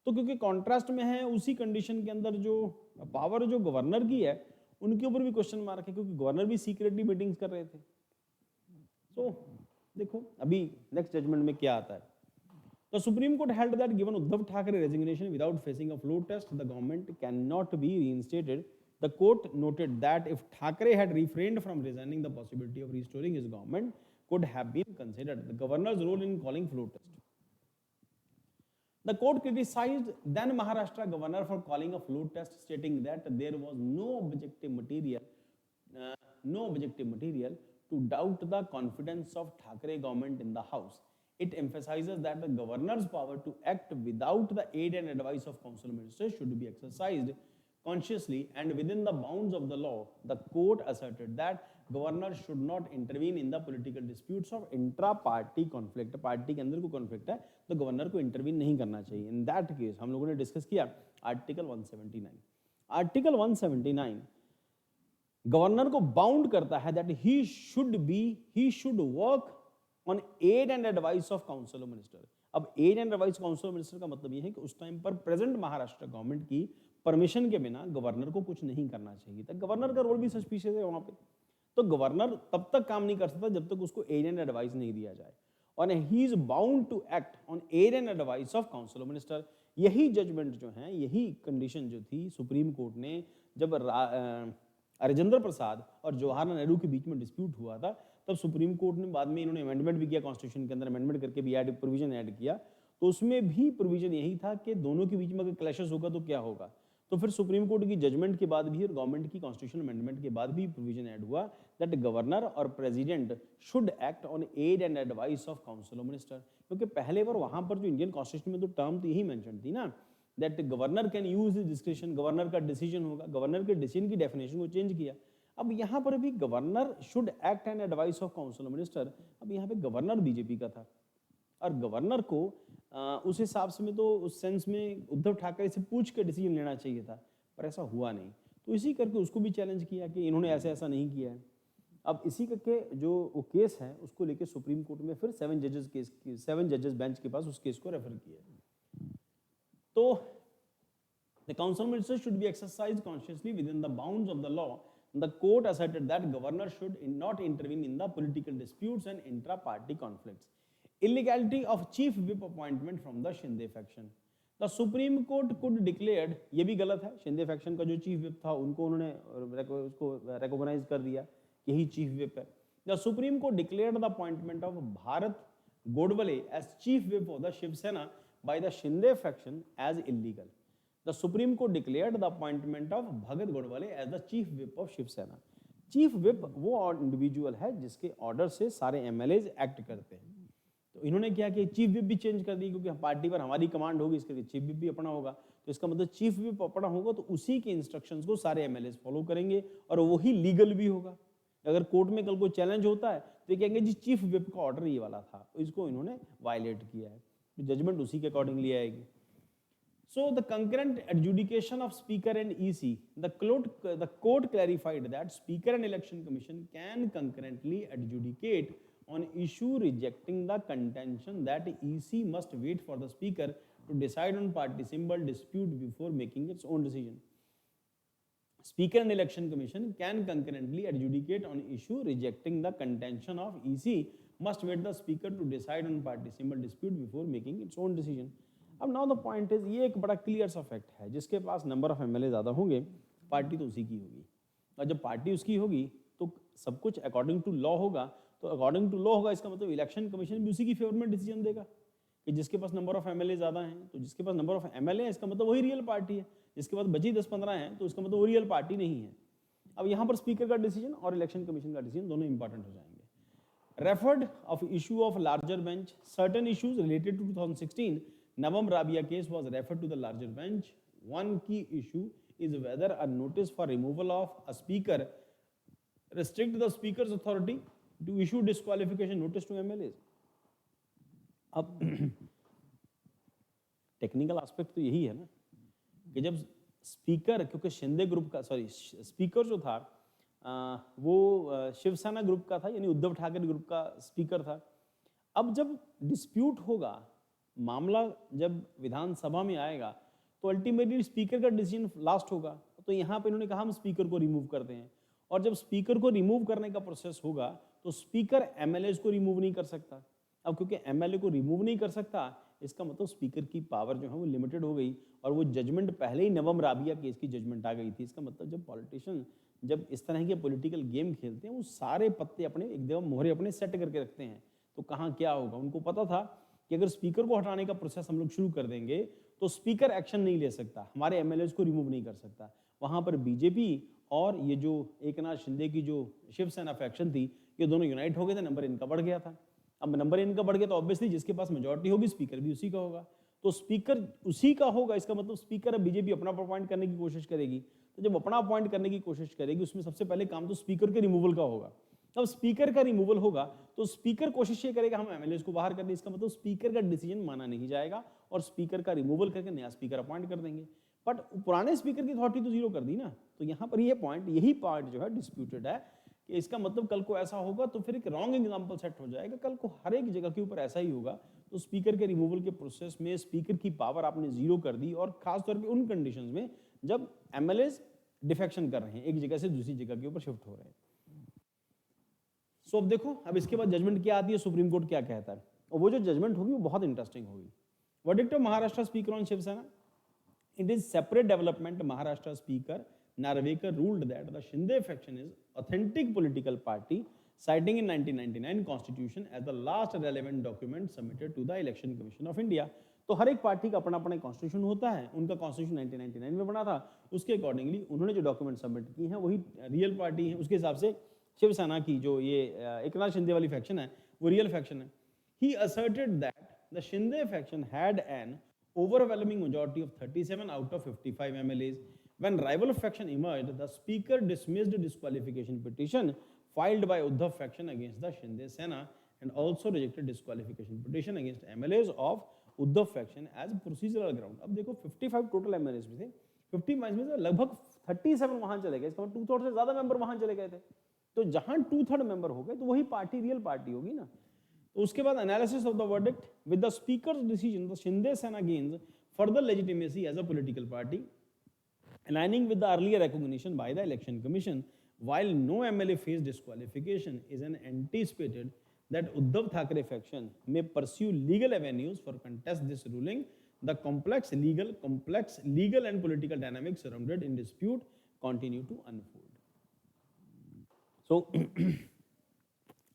तो क्योंकि कॉन्ट्रास्ट में है, उसी कंडीशन के अंदर जो पावर जो गवर्नर की है उनके ऊपर भी क्वेश्चन मार्क है, क्योंकि गवर्नर भी सीक्रेटली मीटिंग्स कर रहे थे। तो देखो अभी नेक्स्ट जजमेंट में क्या आता है। The Supreme Court held that given Uddhav Thackeray resignation without facing a floor test, the government cannot be reinstated. The court noted that if Thackeray had refrained from resigning, the possibility of restoring his government could have been considered. The governor's role in calling floor test. The court criticized then Maharashtra governor for calling a floor test, stating that there was no objective material to doubt the confidence of Thackeray government in the House. It emphasizes that the governor's power to act without the aid and advice of council ministers should be exercised consciously and within the bounds of the law. The court asserted that governor should not intervene in the political disputes of intra-party conflict. Party के अंदर कोई conflict है तो governor को intervene नहीं करना चाहिए। In that case हम लोगों ने डिस्कस किया आर्टिकल 179। आर्टिकल 179 गवर्नर को बाउंड करता है that he should work on aid and advice of council of minister. अब aid and advice council of minister का मतलब यह है कि उस टाइम पर प्रेजेंट महाराष्ट्र गवर्नमेंट की परमिशन के बिना गवर्नर को कुछ नहीं करना चाहिए था। गवर्नर का रोल भी सस्पिशियस है वहां पे, तो गवर्नर तब तक काम नहीं कर सकता जब तक उसको एड एंड एडवाइस नहीं दिया जाए, और he is bound to act on aid and advice of council of minister. यही जजमेंट जो है, यही कंडीशन जो थी सुप्रीम कोर्ट ने जब राजेंद्र प्रसाद और जवाहरलाल नेहरू के बीच में डिस्प्यूट हुआ था, तब सुप्रीम कोर्ट ने बाद में इन्होंने अमेंडमेंट भी किया, कॉन्स्टिट्यूशन के अंदर अमेंडमेंट करके भी प्रोविजन ऐड किया, तो उसमें भी प्रोविजन यही था कि दोनों के बीच में अगर क्लैशेस होगा तो क्या होगा। तो फिर सुप्रीम कोर्ट की जजमेंट के बाद भी और गवर्नमेंट की कॉन्स्टिट्यूशन अमेंडमेंट के बाद भी प्रोविजन ऐड हुआ दैट गवर्नर और president should act on aid and advice of council of minister. क्योंकि पहले बार वहां पर जो इंडियन कॉन्स्टिट्यूशन में तो टर्म तो यही मेंशन थी ना, that governor can use his description, governor का डिसीजन होगा, गवर्नर के डिसीजन की डेफिनेशन को चेंज किया। अब यहाँ पर भी governor should act and advice of council of minister, अब यहाँ पे गवर्नर बीजेपी का था और गवर्नर को उस हिसाब से में तो उस सेंस में उद्धव ठाकरे से पूछ के डिसीजन लेना चाहिए था, पर ऐसा हुआ नहीं, तो इसी करके उसको भी चैलेंज किया कि इन्होंने ऐसा नहीं किया है। अब इसी करके जो वो केस है उसको लेके सुप्रीम कोर्ट में फिर 7 जजेस बेंच के पास उस केस को रेफर किया। तो the council minister should be exercise consciously with in the bounds of the law. The court asserted that governor should not intervene in the political disputes and intra-party conflicts. Illegality of chief whip appointment from the Shinde faction. The Supreme Court could declared, ये भी गलत है, Shinde faction का जो chief whip था उनको उन्होंने उसको रिकॉग्नाइज कर दिया, यही चीफ विप है। The Supreme Court declared the appointment of Bharat Godbole as chief whip of the Shiv Sena by the Shinde faction as illegal. The Supreme Court declared the appointment of Bhagat Godbole as the chief whip of Shiv Sena. Chief whip वो individual है जिसके order से सारे MLAs act करते हैं। तो इन्होंने क्या किया, चीफ विप भी चेंज कर दी, क्योंकि पार्टी पर हमारी कमांड होगी, इसके लिए चीफ विप भी अपना होगा। तो इसका मतलब चीफ विप अपना होगा तो उसी के इंस्ट्रक्शंस को सारे एमएलएज फॉलो करेंगे और वही लीगल भी होगा। अगर कोर्ट में कल कोई चैलेंज होता है तो ये कहेंगे जी चीफ विप का ऑर्डर ये वाला था, इसको इन्होंने वायलेट किया है, तो जजमेंट उसी के अकॉर्डिंगली आएगी। So the concurrent adjudication of Speaker and EC, the court clarified that Speaker and Election Commission can concurrently adjudicate on issue rejecting the contention that EC must wait for the Speaker to decide on party symbol dispute before making its own decision. Speaker and Election Commission can concurrently adjudicate on issue rejecting the contention of EC must wait the Speaker to decide on party symbol dispute before making its own decision. अब now the point is, ये एक बड़ा clear सा fact है, जिसके पास number of MLA ज़्यादा होंगे party तो उसी की होगी, और जब पार्टी उसकी होगी तो सब कुछ अकॉर्डिंग टू लॉ होगा। तो अकॉर्डिंग टू लॉ होगा इसका मतलब इलेक्शन कमीशन भी उसी की फेवर में डिसीजन देगा कि जिसके पास नंबर ऑफ एमएलए ज़्यादा हैं, तो जिसके पास नंबर ऑफ एमएलए है इसका मतलब वही रियल पार्टी है। जिसके बाद बची 10-15 हैं, तो उसका मतलब वो रियल पार्टी नहीं है। अब यहाँ पर स्पीकर का डिसीजन और इलेक्शन कमीशन का डिसीजन दोनों इंपॉर्टेंट हो जाएंगे। Referred of issue of larger bench, certain issues related to 2016 Navam Rabia case was referred to the larger bench. One key issue is whether a notice for removal of a speaker restrict the speaker's authority to issue disqualification notice to MLAs. अब technical aspect तो यही है ना कि जब speaker, क्योंकि Shinde group का, sorry speaker जो था वो शिवसेना ग्रुप का था, यानी उद्धव ठाकरे ग्रुप का स्पीकर था। अब जब डिस्प्यूट होगा, मामला जब विधानसभा में आएगा, तो अल्टीमेटली स्पीकर का डिसीजन लास्ट होगा। तो यहाँ पे इन्होंने कहा हम स्पीकर को रिमूव करते हैं, और जब स्पीकर को रिमूव करने का प्रोसेस होगा तो स्पीकर एमएलएस को रिमूव नहीं कर सकता। अब क्योंकि एमएलए को रिमूव नहीं कर सकता, इसका मतलब स्पीकर की पावर जो है वो लिमिटेड हो गई, और वो जजमेंट पहले ही नवम राबिया केस की जजमेंट आ गई थी। इसका मतलब जब पॉलिटिशियन जब इस तरह के पॉलिटिकल गेम खेलते हैं, वो सारे पत्ते अपने एकदम मोहरे अपने सेट करके रखते हैं। तो कहाँ क्या होगा, उनको पता था कि अगर स्पीकर को हटाने का प्रोसेस हम लोग शुरू कर देंगे तो स्पीकर एक्शन नहीं ले सकता, हमारे एमएलएस को रिमूव नहीं कर सकता। वहाँ पर बीजेपी और ये जो एकनाथ शिंदे की जो शिवसेना फैक्शन थी, ये दोनों यूनाइट हो गए थे, नंबर इनका बढ़ गया था। अब नंबर इनका बढ़ गया तो ऑब्वियसली जिसके पास मेजॉरिटी होगी स्पीकर भी उसी का होगा। तो स्पीकर उसी का होगा, इसका मतलब स्पीकर अब बीजेपी अपना अपॉइंट करने की कोशिश करेगी। तो जब अपना अपॉइंट करने की कोशिश करेगी, उसमें सबसे पहले काम तो स्पीकर के रिमूवल का होगा। अब स्पीकर का रिमूवल होगा तो स्पीकर कोशिश ये करेगा हम एमएलए को बाहर कर दें। इसका मतलब स्पीकर का डिसीजन माना नहीं जाएगा और स्पीकर का रिमूवल करके नया स्पीकर अपॉइंट कर देंगे। बट पुराने स्पीकर की अथॉरिटी तो जीरो कर दी ना। तो यहाँ पर यही पार्ट जो है डिस्प्यूटेड है कि इसका मतलब कल को ऐसा होगा तो फिर एक रॉन्ग एग्जाम्पल सेट हो जाएगा। कल को हर एक जगह के ऊपर ऐसा ही होगा। तो स्पीकर के रिमूवल के प्रोसेस में स्पीकर की पावर आपने जीरो कर दी, और खासतौर पर उन कंडीशंस में जब एमएलए डिफेक्शन कर रहे हैं, एक जगह से दूसरी जगह के ऊपर शिफ्ट हो रहे हैं। सो अब देखो, अब इसके बाद जजमेंट क्या आती है, सुप्रीम कोर्ट क्या कहता है, और वो जो जजमेंट होगी वो बहुत इंटरेस्टिंग होगी। Verdict of Maharashtra speaker on Shiv Sena, it is separate development. Maharashtra speaker Narwekar ruled that the Shinde faction is authentic political party, citing in 1999 constitution as the last relevant document submitted to the election commission of India. तो हर एक party का अपना अपना constitution होता है। उनका constitution 1999 में बना था, उसके अकॉर्डिंगली उन्होंने जो डॉक्यूमेंट सबमिट की हैं वही रियल पार्टी है। उसके हिसाब से शिवसेना की जो ये एकनाथ शिंदे वाली फैक्शन है वो रियल फैक्शन है। He asserted that the Shinde faction had an overwhelming majority of 37 out of 55 MLAs. When rival faction emerged, the speaker dismissed disqualification petition filed by Uddhav faction against the Shinde Sena and also rejected disqualification petition against MLAs of Uddhav faction as procedural ground. अब देखो 55 total MLAs में थे, 50 में से लगभग 37 वहां चले गए, इसका मतलब 2/3 से ज्यादा मेंबर वहां चले गए थे। तो जहां 2/3 मेंबर हो गए तो वही पार्टी रियल पार्टी होगी ना। तो उसके बाद analysis of the verdict, with the speaker's decision the Shinde Sena gains further legitimacy as a political party, aligning with the earlier recognition by the election commission. While no MLA faced disqualification, is an anticipated that Uddhav Thackeray faction may pursue legal avenues for contest this ruling. The complex legal and political dynamics surrounded in dispute continue to unfold. So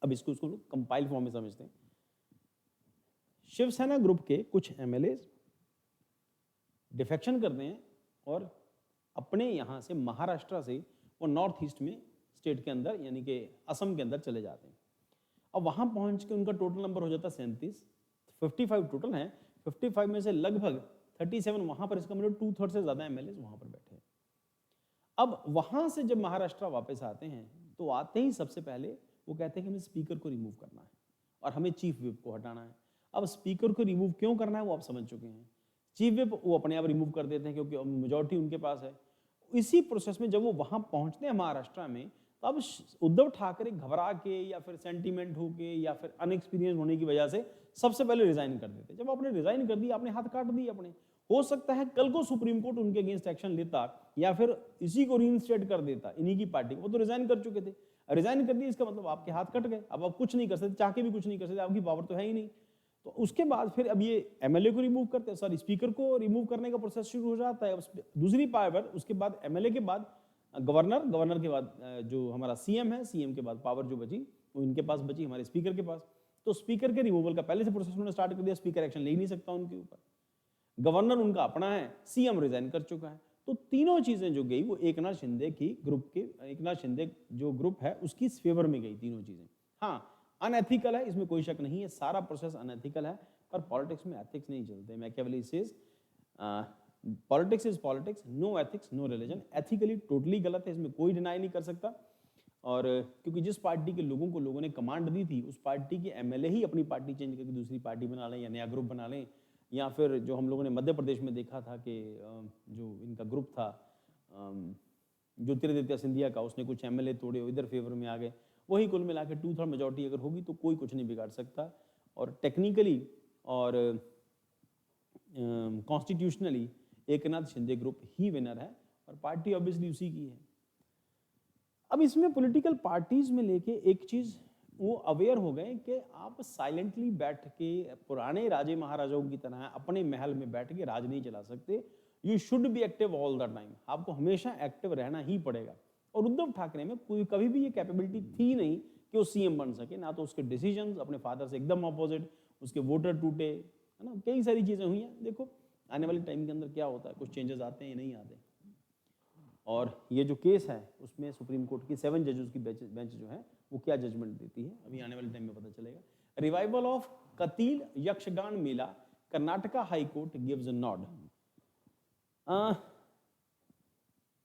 अब इसको compile form में समझते हैं। Shiv Sena group के कुछ MLA defection करते हैं और अपने यहाँ से महाराष्ट्र से वो नॉर्थ ईस्ट में स्टेट के अंदर यानी कि असम के अंदर चले जाते हैं। अब वहाँ पहुँच के उनका टोटल नंबर हो जाता है 37, 55 टोटल हैं। 55 में से लगभग 37 वहाँ पर, इसका मतलब 2/3 से ज़्यादा एमएलए वहाँ पर बैठे हैं। अब वहाँ से जब महाराष्ट्र वापस आते हैं तो आते ही सबसे पहले वो कहते हैं कि हमें स्पीकर को रिमूव करना है और हमें चीफ विप को हटाना है। अब स्पीकर को रिमूव क्यों करना है वो आप समझ चुके हैं। चीफ विप वो अपने आप रिमूव कर देते हैं क्योंकि मेजॉरिटी उनके पास है। इसी प्रोसेस में जब वो वहाँ पहुँचते हैं महाराष्ट्र में, तो अब उद्धव ठाकरे घबरा के या फिर सेंटीमेंट होके या फिर अनएक्सपीरियंस होने की वजह से सबसे पहले रिजाइन कर देते। जब आपने रिजाइन कर दिया, आपने हाथ काट दिए अपने। हो सकता है कल को सुप्रीम कोर्ट उनके अगेंस्ट एक्शन लेता या फिर इसी को रीइंस्टेट कर देता, इन्हीं की पार्टी को। वो तो रिजाइन कर चुके थे, रिजाइन कर दिया, इसका मतलब आपके हाथ कट गए। अब आप कुछ नहीं कर सकते, चाह के भी कुछ नहीं कर सकते, आपकी पावर तो है ही नहीं। तो उसके बाद फिर अब ये एमएलए को रिमूव करते हैं, सॉरी स्पीकर को रिमूव करने का प्रोसेस शुरू हो जाता है। दूसरी पावर, उसके बाद एमएलए के बाद गवर्नर, गवर्नर के बाद जो हमारा सीएम है, सीएम के बाद पावर जो बची वो इनके पास बची, हमारे स्पीकर के पास। तो स्पीकर के रिमूवल का पहले से प्रोसेस उन्होंने स्टार्ट कर दिया। स्पीकर एक्शन ले ही नहीं सकता उनके ऊपर, गवर्नर उनका अपना है, सीएम रिजाइन कर चुका है। तो तीनों चीजें जो गई वो एकनाथ शिंदे की ग्रुप के, एकनाथ शिंदे जो ग्रुप है उसकी फेवर में गई तीनों चीजें। हाँ, अनएथिकल है, इसमें कोई शक नहीं है, सारा प्रोसेस अनएथिकल है, पर पॉलिटिक्स में एथिक्स नहीं चलते। Machiavelli says politics is politics, no ethics no religion. Ethically totally गलत है, इसमें कोई डिनाई नहीं कर सकता। और क्योंकि जिस पार्टी के लोगों को लोगों ने कमांड दी थी, उस पार्टी के एमएलए ही अपनी पार्टी चेंज करके दूसरी पार्टी बना लें या नया ग्रुप बना लें, या फिर जो हम लोगों ने मध्य प्रदेश में देखा था कि जो इनका ग्रुप था ज्योतिरादित्य सिंधिया का, उसने कुछ एमएलए तोड़े, इधर फेवर में आ गए, वही कुल मिला के 2/3 मेजोरिटी अगर होगी तो कोई कुछ नहीं बिगाड़ सकता। और टेक्निकली और कॉन्स्टिट्यूशनली एकनाथ शिंदे ग्रुप ही विनर है और पार्टी ऑब्वियसली उसी की है। अब इसमें पॉलिटिकल पार्टीज में लेके एक चीज वो अवेयर हो गए कि आप साइलेंटली बैठ के पुराने राजे महाराजाओं की तरह अपने महल में बैठ के राज नहीं चला सकते। You should be active all the time, आपको हमेशा एक्टिव रहना ही पड़ेगा। और उद्धव ठाकरे में कोई कभी भी ये कैपेबिलिटी थी नहीं कि वो सीएम बन सके, ना तो उसके डिसीजंस अपने फादर से एकदम ऑपोजिट, उसके वोटर टूटे, है ना, कई सारी चीजें हुई हैं। देखो आने वाले टाइम के अंदर क्या होता है, कुछ चेंजेस आते हैं या नहीं आते। और ये जो केस है उसमें सुप्रीम कोर्ट की 7 जजेस की बेंच जो है वो क्या जजमेंट देती है, अभी आने वाले टाइम में पता चलेगा। Revival of Kateel Yakshagana Mela, Karnataka high court gives a nod.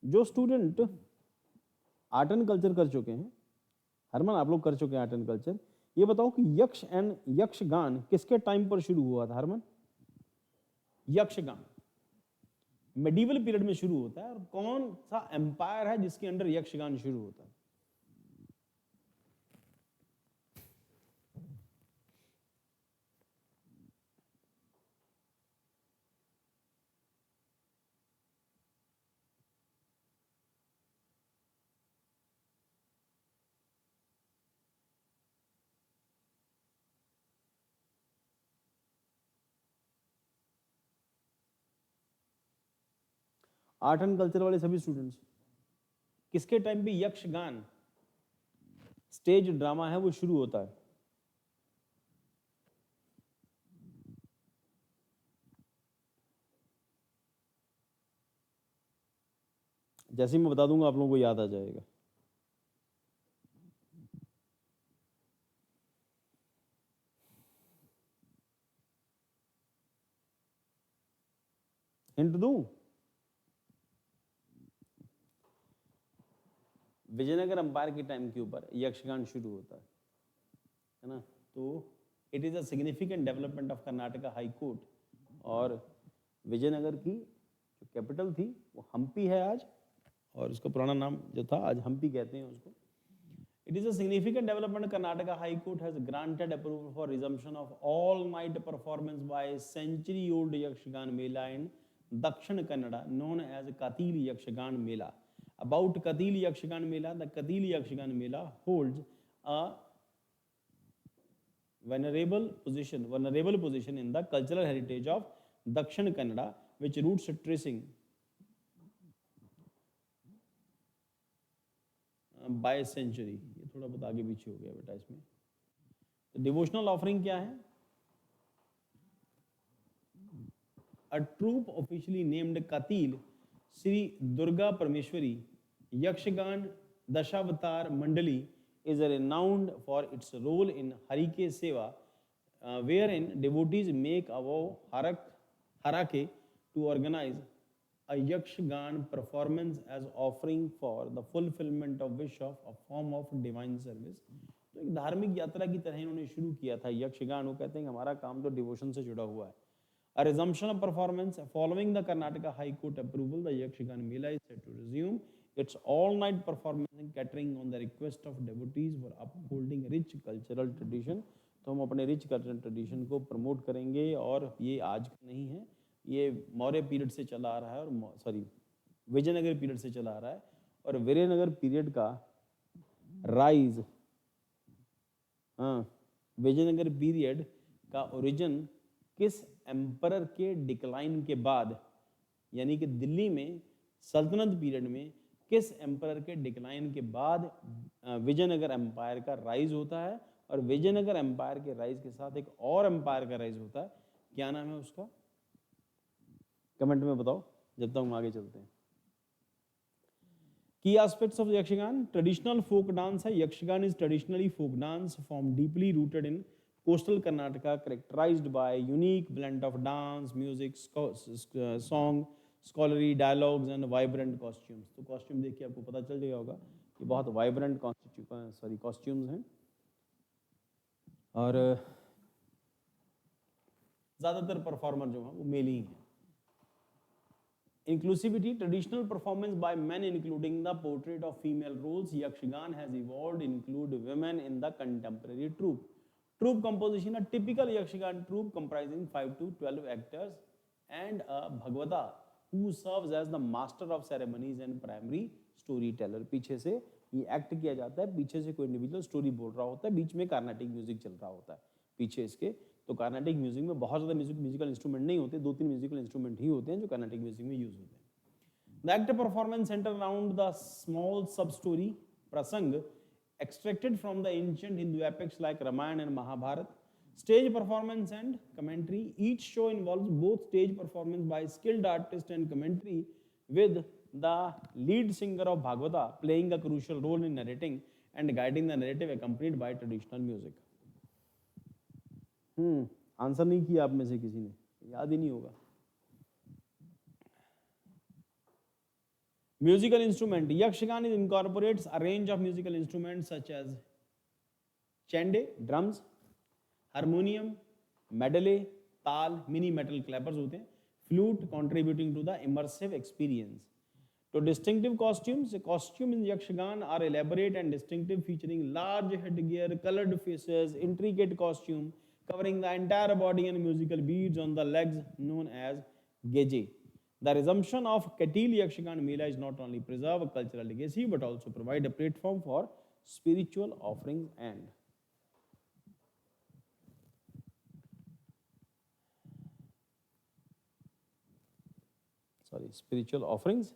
जो स्टूडेंट आर्ट एंड कल्चर कर चुके हैं, हरमन आप लोग कर चुके हैं आर्ट एंड कल्चर, ये बताओ कि यक्षगान किसके टाइम पर शुरू हुआ था? हरमन, यक्षगान मेडिवल पीरियड में शुरू होता है, और कौन सा एम्पायर है जिसके अंडर यक्षगान शुरू होता है? आर्ट एंड कल्चर वाले सभी स्टूडेंट्स, किसके टाइम पे यक्षगान स्टेज ड्रामा है वो शुरू होता है? जैसे ही मैं बता दूंगा आप लोगों को याद आ जाएगा। हिंट दूं? विजयनगर अंपायर के टाइम के ऊपर यक्षगान शुरू होता है ना। तो it is a significant development of Karnataka high court. और विजयनगर की जो कैपिटल थी वो हम्पी है आज, और उसका पुराना नाम जो था आज हम्पी कहते हैं उसको। It is a significant development. Karnataka High Court has granted approval for resumption of all-night performance by century-old Yakshagan Mela in Dakshin Kannada, known as Kathil Yakshagan Mela. About Kathil Yakshagan Mela, the Kathil Yakshagan Mela holds a vulnerable position in the cultural heritage of Dakshin Kannada, which roots tracing by century. ये थोड़ा बहुत आगे पीछे हो गया बेटा इसमें। तो डिवोशनल ऑफरिंग क्या है? A troupe officially named Kateel Shri Durga Parameshwari Yakshagana Dashavatara Mandali is renowned for its role in Harike Seva, wherein devotees make a vow harake to organize a Yakshagan performance as offering for the fulfillment of wish of a form of divine service। तो एक धार्मिक यात्रा की तरह इन्होंने शुरू किया था यक्षगान। वो कहते हैं कि हमारा काम तो डिवोशन से जुड़ा हुआ है। A resumption of performance following the Karnataka High Court approval, the Yakshagan Mela is set to resume its all-night performance and catering on the request of devotees for upholding rich cultural tradition। तो हम अपने rich cultural tradition को promote करेंगे, और ये आज नहीं है, ये मौर्य पीरियड से चला आ रहा है, और सॉरी विजयनगर पीरियड से चला आ रहा है। और विजयनगर पीरियड का राइज, हाँ, विजयनगर पीरियड का ओरिजिन किस एम्परर के डिक्लाइन के बाद, यानी कि दिल्ली में सल्तनत पीरियड में किस एम्परर के डिक्लाइन के बाद विजयनगर एम्पायर का राइज होता है। और विजयनगर एम्पायर के राइज के साथ एक और एम्पायर का राइज होता है, क्या नाम है उसका? कमेंट में बताओ, जब तक हम आगे चलते हैं। Key aspects of Yakshigan, traditional folk dance है. Yakshigan is traditionally folk dance form deeply rooted in coastal Karnataka, characterized by unique blend of dance, music, song, scholarly dialogues and vibrant costumes. तो costume देख के आपको पता चल जाएगा होगा कि बहुत vibrant costumes हैं और ज़्यादातर परफॉर्मर जो हैं वो मेल ही हैं. Inclusivity, traditional performance by men including the portrait of female roles, Yakshigan has evolved include women in the contemporary troupe. Troupe composition, a typical Yakshigan troupe comprising 5 to 12 actors and a Bhagavata who serves as the master of ceremonies and primary storyteller. पीछे से ये act किया जाता है, पीछे से कोई individual story बोल रहा होता है, बीच में कार्नेटिक म्यूजिक चल रहा होता है पीछे इसके. तो कार्नेटिक म्यूजिक में बहुत ज़्यादा म्यूजिकल इंस्ट्रूमेंट नहीं होते, 2-3 म्यूजिकल इंस्ट्रूमेंट ही होते हैं जो कार्नेटिक म्यूजिक में यूज होते हैं. The act performance centre around the small सब स्टोरी प्रसंग extracted from the ancient Hindu epics like Ramayana and Mahabharata. Stage performance and commentary. Each show involves both stage performance by skilled artist and commentary with the lead singer of Bhagavata playing a crucial role in narrating and guiding the narrative accompanied by traditional music. Answer नहीं किया आप में से किसी ने, याद ही नहीं होगा. Musical instrument. Yakshigan incorporates a range of musical instruments such as chende, drums, harmonium, medley, ताल, mini metal clappers होते हैं, flute, contributing to the immersive experience. So distinctive costumes. The costumes in Yakshigan are elaborate and distinctive, featuring large headgear, colored faces, intricate costume covering the entire body and musical beads on the legs known as geje. The resumption of Katil Yakshigan Mela is not only preserve a cultural legacy but also provide a platform for spiritual offerings and spiritual offerings.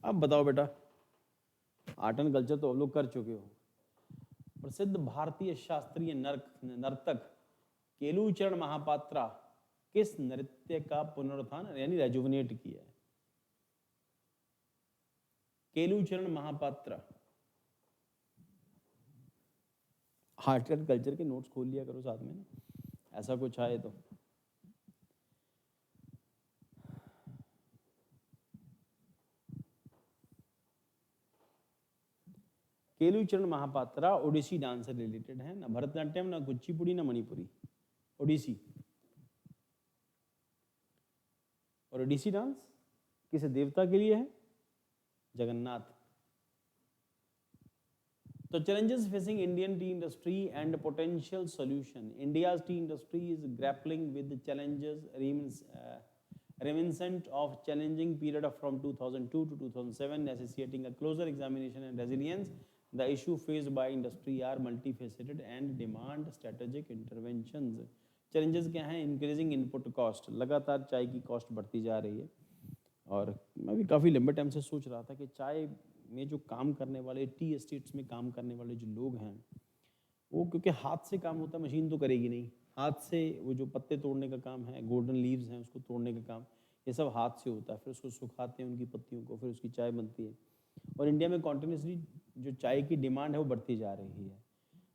अब बताओ बेटा, art and culture तो आप लोग कर चुके हो. प्रसिद्ध भारतीय शास्त्रीय नर्तक केलूचरण महापात्रा किस नृत्य का पुनरुत्थान यानी रेजुविनेट किया है? केलूचरण महापात्रा. आर्ट एंड कल्चर के नोट्स खोल लिया करो साथ में ना, ऐसा कुछ आए तो. केलूचरण महापात्रा ओडिसी डांस से रिलेटेड है, ना भरतनाट्यम, ना कुचिपुड़ी, ना मणिपुरी. ओडिसी. और ओडिसी डांस किस देवता के लिए है? जगन्नाथ. तो challenges facing Indian tea industry and potential solution. India's tea industry is grappling with the challenges reminiscent of challenging period from 2002 to 2007, necessitating a closer examination and resilience. The issue faced by industry are multifaceted and demand strategic interventions. Challenges क्या हैं? Increasing input cost. लगातार चाय की cost बढ़ती जा रही है और मैं भी काफ़ी लंबे टाइम से सोच रहा था कि चाय में जो काम करने वाले, टी एस्टेट्स में काम करने वाले जो लोग हैं वो, क्योंकि हाथ से काम होता है, मशीन तो करेगी नहीं. हाथ से वो जो पत्ते तोड़ने का काम है, गोल्डन लीव्स हैं उसको तोड़ने का काम, ये सब हाथ से होता है. फिर उसको सुखाते हैं उनकी पत्तियों को, फिर उसकी चाय बनती है. और इंडिया में कॉन्टिन्यूसली जो चाय की डिमांड है वो बढ़ती जा रही है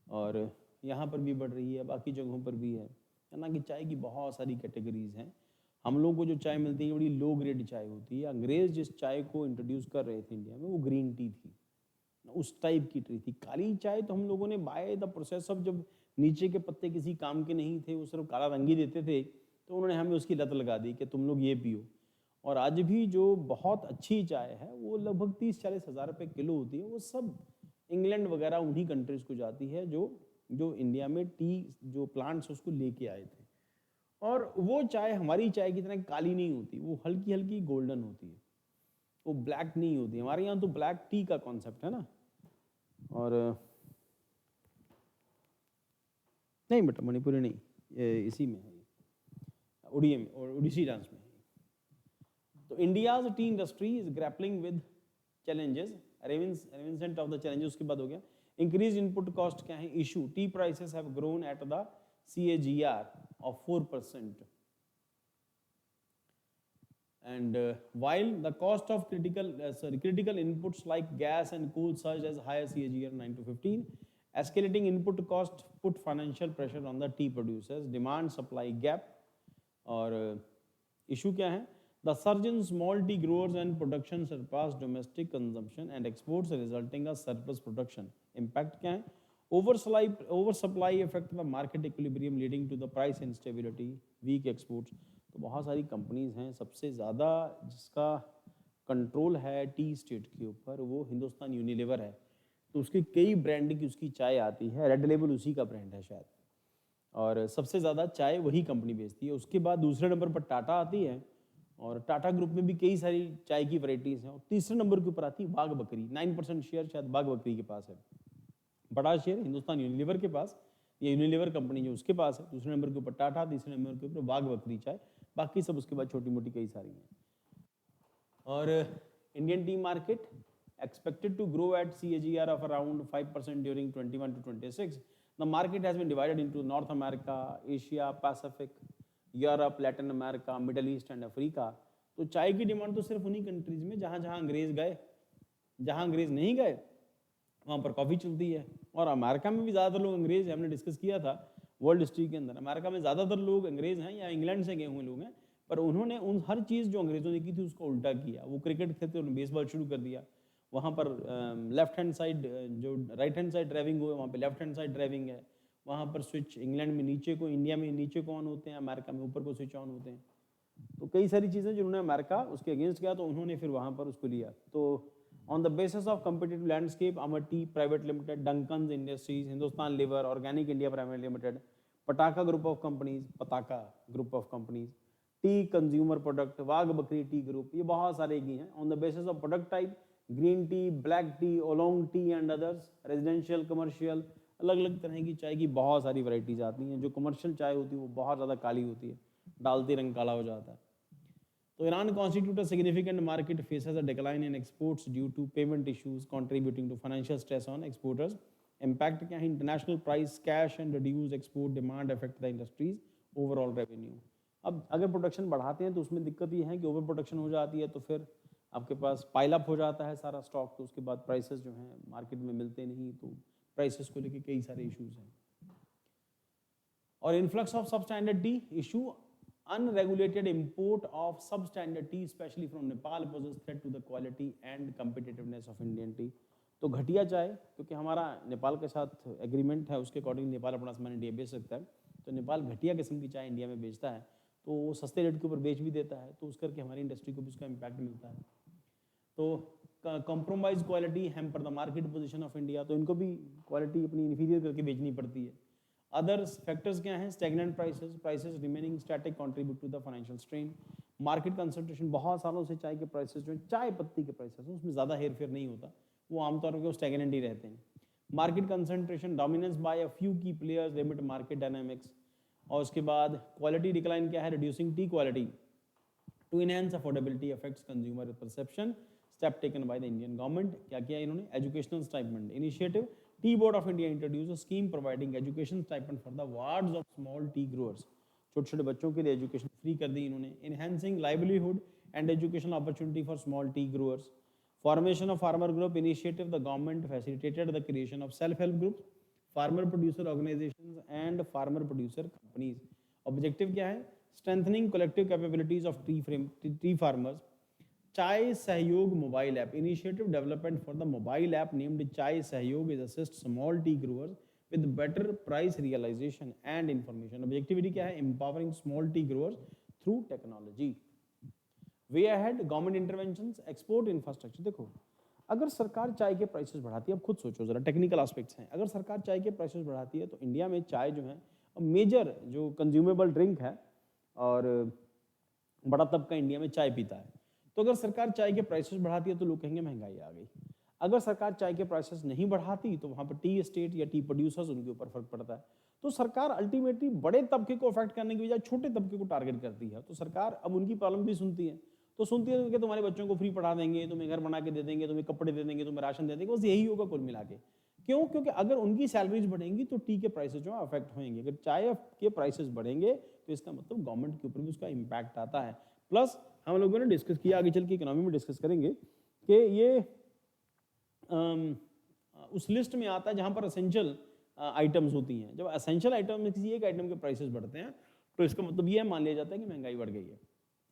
और यहाँ पर भी बढ़ रही है, बाकी जगहों पर भी है. हालांकि चाय की बहुत सारी कैटेगरीज हैं. हम लोग को जो चाय मिलती है बड़ी लो ग्रेड चाय होती है. अंग्रेज जिस चाय को इंट्रोड्यूस कर रहे थे इंडिया में वो ग्रीन टी थी, उस टाइप की ट्री थी. काली चाय तो हम लोगों ने बाय द प्रोसेस ऑफ, जब नीचे के पत्ते किसी काम के नहीं थे, वो सिर्फ काला रंग ही देते थे, तो उन्होंने हमें उसकी लत लगा दी कि तुम लोग ये पियो. और आज भी जो बहुत अच्छी चाय है वो लगभग 30-40 हज़ार रुपये किलो होती है. वो सब इंग्लैंड वगैरह उन्हीं कंट्रीज़ को जाती है जो इंडिया में टी जो प्लांट्स उसको लेके आए थे. और वो चाय हमारी चाय की तरह काली नहीं होती, वो हल्की हल्की गोल्डन होती है, वो ब्लैक नहीं होती. हमारे यहाँ तो ब्लैक टी का कॉन्सेप्ट है ना. और नहीं बेटा मणिपुरी नहीं, इसी में है, उड़िया में और उड़ीसी डांस में. तो India's T industry is grappling with challenges reminiscent of the challenges. उसके बाद हो गया इंक्रीज इनपुट कॉस्ट. क्या है issue? T prices have grown at the CAGR of 4%. And while the cost of critical inputs like gas and coal surged as high as CAGR 9 to 15, escalating input cost put financial pressure on the tea producers. Demand supply gap और issue क्या है? The surge in small tea growers and production surpassed domestic consumption and exports, resulting in surplus production. Impact क्या है? Oversupply affect the market equilibrium, leading to the price instability, weak exports. तो बहुत सारी companies हैं, सबसे ज़्यादा जिसका control है टी स्टेट के ऊपर वो हिंदुस्तान यूनिलीवर है। तो उसकी कई ब्रांड की उसकी चाय आती है, रेड लेबल उसी का ब्रांड है शायद, और सबसे ज़्यादा चाय वही कंपनी बेचती है। उसके बाद दूसरे नंबर पर टाटा आती है, और टाटा ग्रुप में भी कई सारी चाय की वैरायटीज़ हैं। और तीसरे नंबर के ऊपर आती है बाघ बकरी, 9% शेयर शायद बाघ बकरी के पास है। बड़ा शेयर हिंदुस्तान यूनिलीवर के पास, ये यूनिलीवर कंपनी जो उसके पास है। दूसरे नंबर के ऊपर टाटा, तीसरे नंबर के ऊपर बाघ बकरी चाय, बाकी सब उसके बाद छोटी मोटी कई सारी हैं। और Indian T market expected to grow at CAGR of around 5% during 21 to 26. The market has been divided into North America, Asia, Pacific, Europe, Latin America, middle east and Africa. तो चाय की डिमांड तो सिर्फ उन्हीं कंट्रीज में जहाँ जहाँ अंग्रेज गए, जहाँ अंग्रेज नहीं गए वहाँ पर कॉफ़ी चलती है। और अमेरिका में भी ज़्यादातर लोग अंग्रेज हैं, हमने डिस्कस किया था वर्ल्ड हिस्ट्री के अंदर। अमेरिका में ज़्यादातर लोग अंग्रेज हैं या इंग्लैंड से गए हुए लोग हैं, पर उन्होंने उन हर चीज़ जो अंग्रेज़ों ने की थी उसको उल्टा किया। वो क्रिकेट खेलते उन्होंने बेसबॉल शुरू कर दिया। वहाँ पर लेफ्ट हैंड साइड जो राइट हैंड साइड ड्राइविंग हुए, वहाँ पे लेफ्ट हैंड साइड ड्राइविंग है। वहाँ पर स्विच इंग्लैंड में नीचे को, इंडिया में नीचे को ऑन होते हैं, अमेरिका में ऊपर को स्विच ऑन होते हैं। तो कई सारी चीज़ें जिन्होंने अमेरिका उसके अगेंस्ट किया तो उन्होंने फिर वहाँ पर उसको लिया। तो on the basis of competitive landscape, Amar tea private limited, Duncans industries, Hindustan Lever, organic India private limited, Pataka group of companies, Pataka group of companies, tea consumer product, Wagh Bakri tea group, ये बहुत सारे की हैं। On the basis of product type, green tea, black tea, oolong tea and others, residential, commercial, अलग अलग तरह की चाय की बहुत सारी वैरायटीज आती हैं। जो कमर्शियल चाय होती है वो बहुत ज़्यादा काली होती है, डालते रंग काला हो जाता है। तो Iran constitute a significant market, faces a decline in exports due to payment issues contributing to financial stress on exporters. Impact क्या है? International price cash and reduce export demand affect the industries overall revenue. अब अगर production बढ़ाते हैं तो उसमें दिक्कत ये है कि ओवर प्रोडक्शन हो जाती है, तो फिर आपके पास पाइल अप हो जाता है सारा स्टॉक, तो उसके बाद प्राइसेस जो हैं मार्केट में मिलते नहीं, तो प्राइसेस को लेके कई सारे इश्यूज हैं। और influx of substandard T issue, unregulated import of substandard tea especially from Nepal poses threat to the quality and competitiveness of Indian tea। तो घटिया चाय, क्योंकि हमारा नेपाल के साथ एग्रीमेंट है, उसके अकॉर्डिंग नेपाल अपना सामान इंडिया बेच सकता है। तो नेपाल घटिया किस्म की चाय इंडिया में बेचता है, तो वो सस्ते रेट के ऊपर बेच भी देता है, तो उस करके हमारी इंडस्ट्री को भी उसका इम्पैक्ट मिलता है। तो compromise quality hamper the market position of India, तो इनको भी क्वालिटी अपनी इन्फीरियर करके बेचनी पड़ती है। अदर्स फैक्टर्स क्या हैं? Stagnant prices remaining static contribute to the financial strain. Market concentration, बहुत सालों से चाय के प्राइसेस जो चाय पत्ती के प्राइसेस हैं उसमें ज़्यादा हेर फेर नहीं होता, वो आमतौर पर स्टैग्नेंट ही रहते हैं। Market concentration, dominance by a few key players limit market dynamics. और उसके बाद क्वालिटी डिक्लाइन क्या है? Reducing tea quality to enhance affordability affects consumer perception. Step taken by the Indian government, क्या किया इन्होंने? Educational stipend initiative. Tea board of India introduce a scheme providing education stipend for the wards of small tea growers. छोटे छोटे बच्चों के लिए education free कर दी इन्होंने। Enhancing livelihood and educational opportunity for small tea growers. Formation of farmer group initiative, the government facilitated the creation of self help groups, farmer producer organisations and farmer producer companies. Objective क्या है? Strengthening collective capabilities of T farmers. Chai Sahyog mobile app initiative development for the mobile app named Chai Sahyog is assist small tea growers with better price realization and information। Objectivity क्या है? Empowering small tea growers through technology। Way ahead, government interventions, export infrastructure। देखो, अगर सरकार चाय के prices बढ़ाती है, अब खुद सोचो जरा, टेक्निकल एस्पेक्ट्स हैं। अगर सरकार चाय के प्राइसेस बढ़ाती है तो इंडिया में चाय जो है मेजर जो कंज्यूमेबल ड्रिंक है और बड़ा तबका इंडिया में चाय पीता है। तो अगर सरकार चाय के प्राइसेस बढ़ाती है तो लोग कहेंगे महंगाई आ गई। अगर सरकार चाय के प्राइसेस नहीं बढ़ाती तो वहाँ पर टी एस्टेट या टी प्रोड्यूसर्स, उनके ऊपर फर्क पड़ता है। तो सरकार अल्टीमेटली बड़े तबके को अफेक्ट करने की बजाय छोटे तबके को टारगेट करती है। तो सरकार अब उनकी प्रॉब्लम भी सुनती है, तो सुनती है कि तुम्हारे बच्चों को फ्री पढ़ा देंगे, तुम्हें घर बना के दे देंगे, तुम्हें कपड़े दे देंगे, तुम्हें राशन दे देंगे, बस यही होगा कुल मिला के। क्यों? क्योंकि अगर उनकी सैलरीज बढ़ेंगी तो टी के प्राइसेस जो है अफेक्ट होंगे। अगर चाय के प्राइसेस बढ़ेंगे तो इसका मतलब गवर्नमेंट के ऊपर भी उसका इम्पैक्ट आता है। प्लस हम लोगों ने डिस्कस किया, आगे चल के इकोनॉमी में डिस्कस करेंगे कि ये उस लिस्ट में आता है जहाँ पर असेंशियल आइटम्स होती हैं। जब असेंशियल आइटम में किसी एक आइटम के प्राइसेस बढ़ते हैं तो इसका मतलब ये मान लिया जाता है कि महंगाई बढ़ गई है,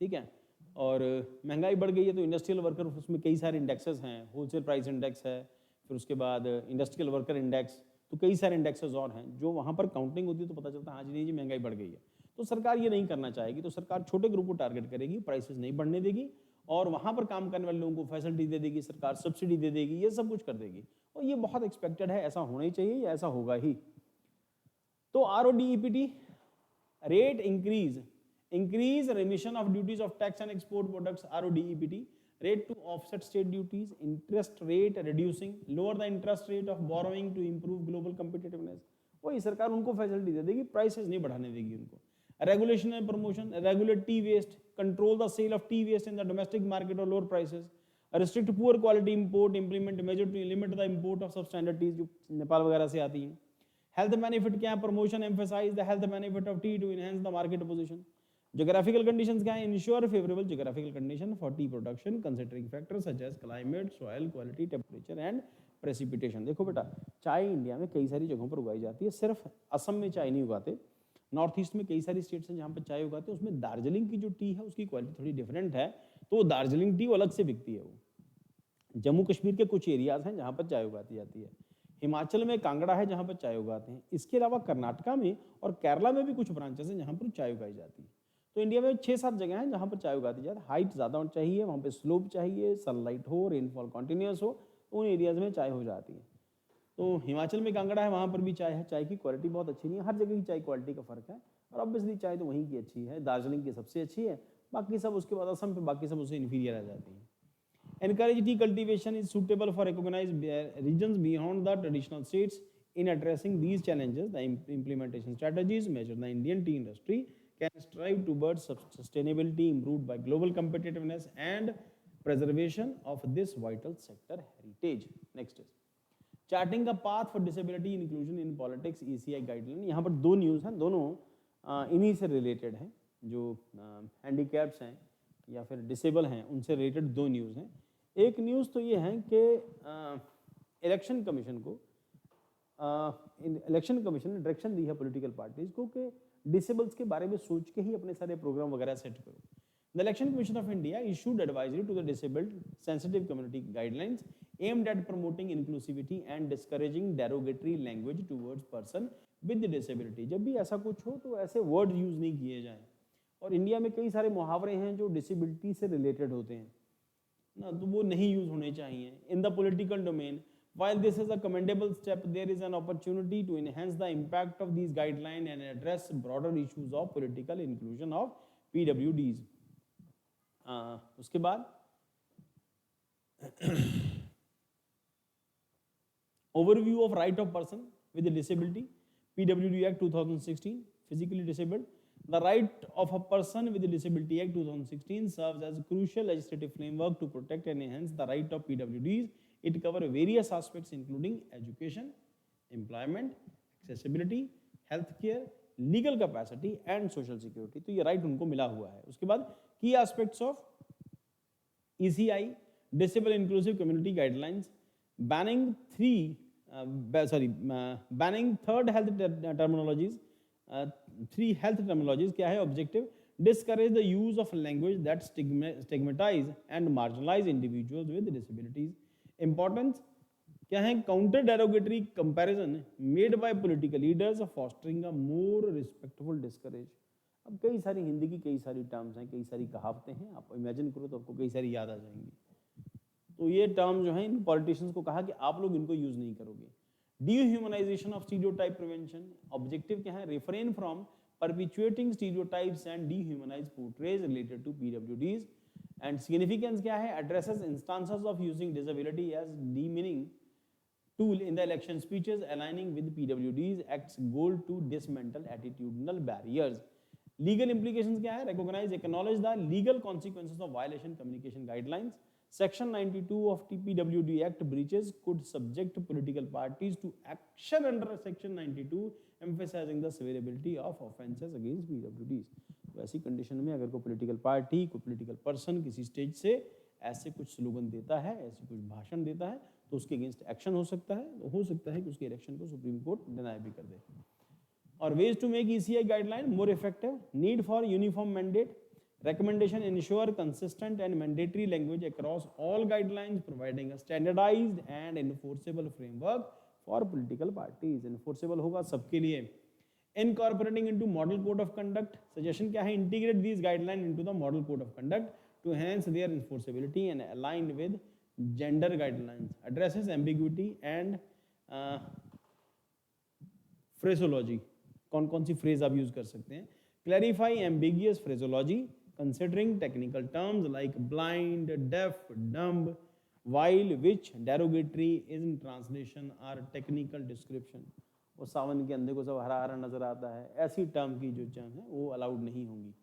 ठीक है। और महंगाई बढ़ गई है तो इंडस्ट्रियल वर्कर, उसमें कई सारे इंडेक्सेस हैं, होलसेल प्राइस इंडेक्स है, फिर उसके बाद इंडस्ट्रियल वर्कर इंडेक्स, तो कई सारे इंडेक्सेस और हैं जो वहाँ पर काउंटिंग होती है तो पता चलता है हाँ जी नहीं जी महंगाई बढ़ गई है। तो सरकार ये नहीं करना चाहेगी, तो सरकार छोटे ग्रुप को टारगेट करेगी, प्राइसेस नहीं बढ़ने देगी और वहाँ पर काम करने वाले लोगों को फैसिलिटी दे देगी, सरकार सब्सिडी दे देगी, ये सब कुछ कर देगी। और ये बहुत एक्सपेक्टेड है, ऐसा होना ही चाहिए, या ऐसा होगा ही। तो RODEPT, rate increase remission of duties of tax and export products, RODEPT, rate to offset state duties, interest rate reducing, lower the interest rate of borrowing to improve global competitiveness। वही सरकार उनको फैसिलिटी दे देगी, prices नहीं बढ़ाने देगी उनको। Regulation and promotion, regulate tea waste, control the sale of tea waste in the domestic market और lower prices, restrict poor quality import, implement major to limit the import of substandard teas जो नेपाल वगैरह से आती हैं। Health benefit क्या है? Promotion, emphasize the health benefit of tea to enhance the market position. Geographical conditions क्या है? Ensure favourable geographical condition for tea production considering factors such as climate, soil quality, temperature and precipitation. देखो बेटा, चाय India में कई सारी जगहों पर उगाई जाती है, सिर्फ असम में चाय नहीं उगाते, नॉर्थ ईस्ट में कई सारी स्टेट्स हैं जहाँ पर चाय उगाते हैं। उसमें दार्जिलिंग की जो टी है उसकी क्वालिटी थोड़ी डिफरेंट है, तो दार्जिलिंग टी अलग से बिकती है। वो जम्मू कश्मीर के कुछ एरियाज हैं जहाँ पर चाय उगाती जाती है, हिमाचल में कांगड़ा है जहाँ पर चाय उगाते हैं, इसके अलावा कर्नाटका में और केरला में भी कुछ ब्रांचेस हैं जहाँ पर चाय उगाई जाती है। तो इंडिया में 6-7 जगह हैं जहाँ पर चाय उगाती जाती है। हाइट ज़्यादा चाहिए, वहाँ पे स्लोप चाहिए, सनलाइट हो, रेनफॉल कॉन्टिन्यूस हो, तो उन एरियाज में चाय हो जाती है। तो हिमाचल में कांगड़ा है, वहाँ पर भी चाय है, चाय की क्वालिटी बहुत अच्छी नहीं है, हर जगह की चाय क्वालिटी का फर्क है, और ऑब्वियसली चाय तो वहीं की अच्छी है, दार्जिलिंग की सबसे अच्छी है, बाकी सब उसके बाद असम पे बाकी सब उससे इन्फीरियर आ जाती हैं। Encourage tea cultivation is suitable for recognized regions beyond the traditional states. In addressing these challenges, the implementation strategies measure the Indian tea industry can strive towards sustainability improved by global competitiveness and preservation of this vital sector heritage. Next is charting the path for disability inclusion in politics, ECI guideline। यहाँ पर दो news हैं, दोनों इन्हीं से related हैं, जो handicaps हैं या फिर डिसेबल हैं उनसे रिलेटेड दो न्यूज़ हैं। एक न्यूज़ तो ये है कि इलेक्शन कमीशन ने डायरेक्शन दी है पॉलिटिकल पार्टीज को कि डिसेबल्स के बारे में सोच के ही अपने सारे प्रोग्राम वगैरह सेट करो। The election commission of India issued advisory to the disabled sensitive community guidelines aimed at promoting inclusivity and discouraging derogatory language towards person with disability. जब भी ऐसा कुछ हो तो ऐसे वर्ड यूज नहीं किए जाएं, और इंडिया में कई सारे मुहावरे हैं जो डिसेबिलिटी से रिलेटेड होते हैं ना, तो वो नहीं यूज होने चाहिए। In the political domain, while this is a commendable step, there is an opportunity to enhance the impact of these guidelines and address broader issues of political inclusion of PWDs। उसके बाद overview of right of person with a disability, PWD Act 2016, physically disabled। The Right of a Person with a Disability Act 2016 serves as a crucial legislative framework to protect and enhance the right of PWDs। It covers various aspects including education, employment, accessibility, healthcare, legal capacity and social security। तो ये right उनको मिला हुआ है। उसके बाद key aspects of ECI, Disable Inclusive Community Guidelines, banning banning third health terminologies, three health terminologies क्या है? Objective, discourage the use of language that stigmatize and marginalize individuals with disabilities। Importance क्या है? counter derogatory comparison made by political leaders fostering a more respectful discourage। अब कई सारी हिंदी की कई सारी टर्म्स हैं, कई सारी कहावतें हैं, आप इमेजिन करो तो आपको कई सारी याद आ जाएंगी। तो ये टर्म जो है इन पॉलिटिशियंस को कहा कि आप लोग इनको यूज नहीं करोगे। Dehumanization of stereotype prevention, objective क्या है? refrain from perpetuating stereotypes and dehumanize portrays related to PWDs। and significance क्या है? addresses instances of using disability as demeaning tool in the election speeches, aligning with PWDs Act's goal to dismantle attitudinal barriers। legal implications क्या है? recognize, acknowledge the legal consequences of violation communication guidelines। Section 92 of TPWD Act breaches could subject political parties to action under Section 92, emphasizing the severability of offences against PWDs। तो ऐसी condition में अगर कोई political party, कोई political person किसी stage से ऐसे कुछ स्लोगन देता है, ऐसे कुछ भाषण देता है, तो उसके अगेंस्ट एक्शन हो सकता है। तो हो सकता है कि उसके इलेक्शन को सुप्रीम कोर्ट डिनाई भी कर दे। और ways to make ECI guideline more effective: need for uniform mandate, recommendation ensure consistent and mandatory language across all guidelines, providing a standardized and enforceable framework for political parties. Enforceable होगा सबके लिए। Incorporating into model code of conduct, suggestion क्या है? Integrate these guidelines into the model code of conduct to enhance their enforceability and align with gender guidelines. Addresses ambiguity and phraseology. कौन कौन सी phrase आप use कर सकते हैं? Clarify ambiguous phraseology considering technical terms like blind, deaf, dumb, while which derogatory in translation are technical description. वो सावन के अंधे को सब हरा हरा नजर आता है, ऐसी टर्म की जो टर्म है वो अलाउड नहीं होंगी।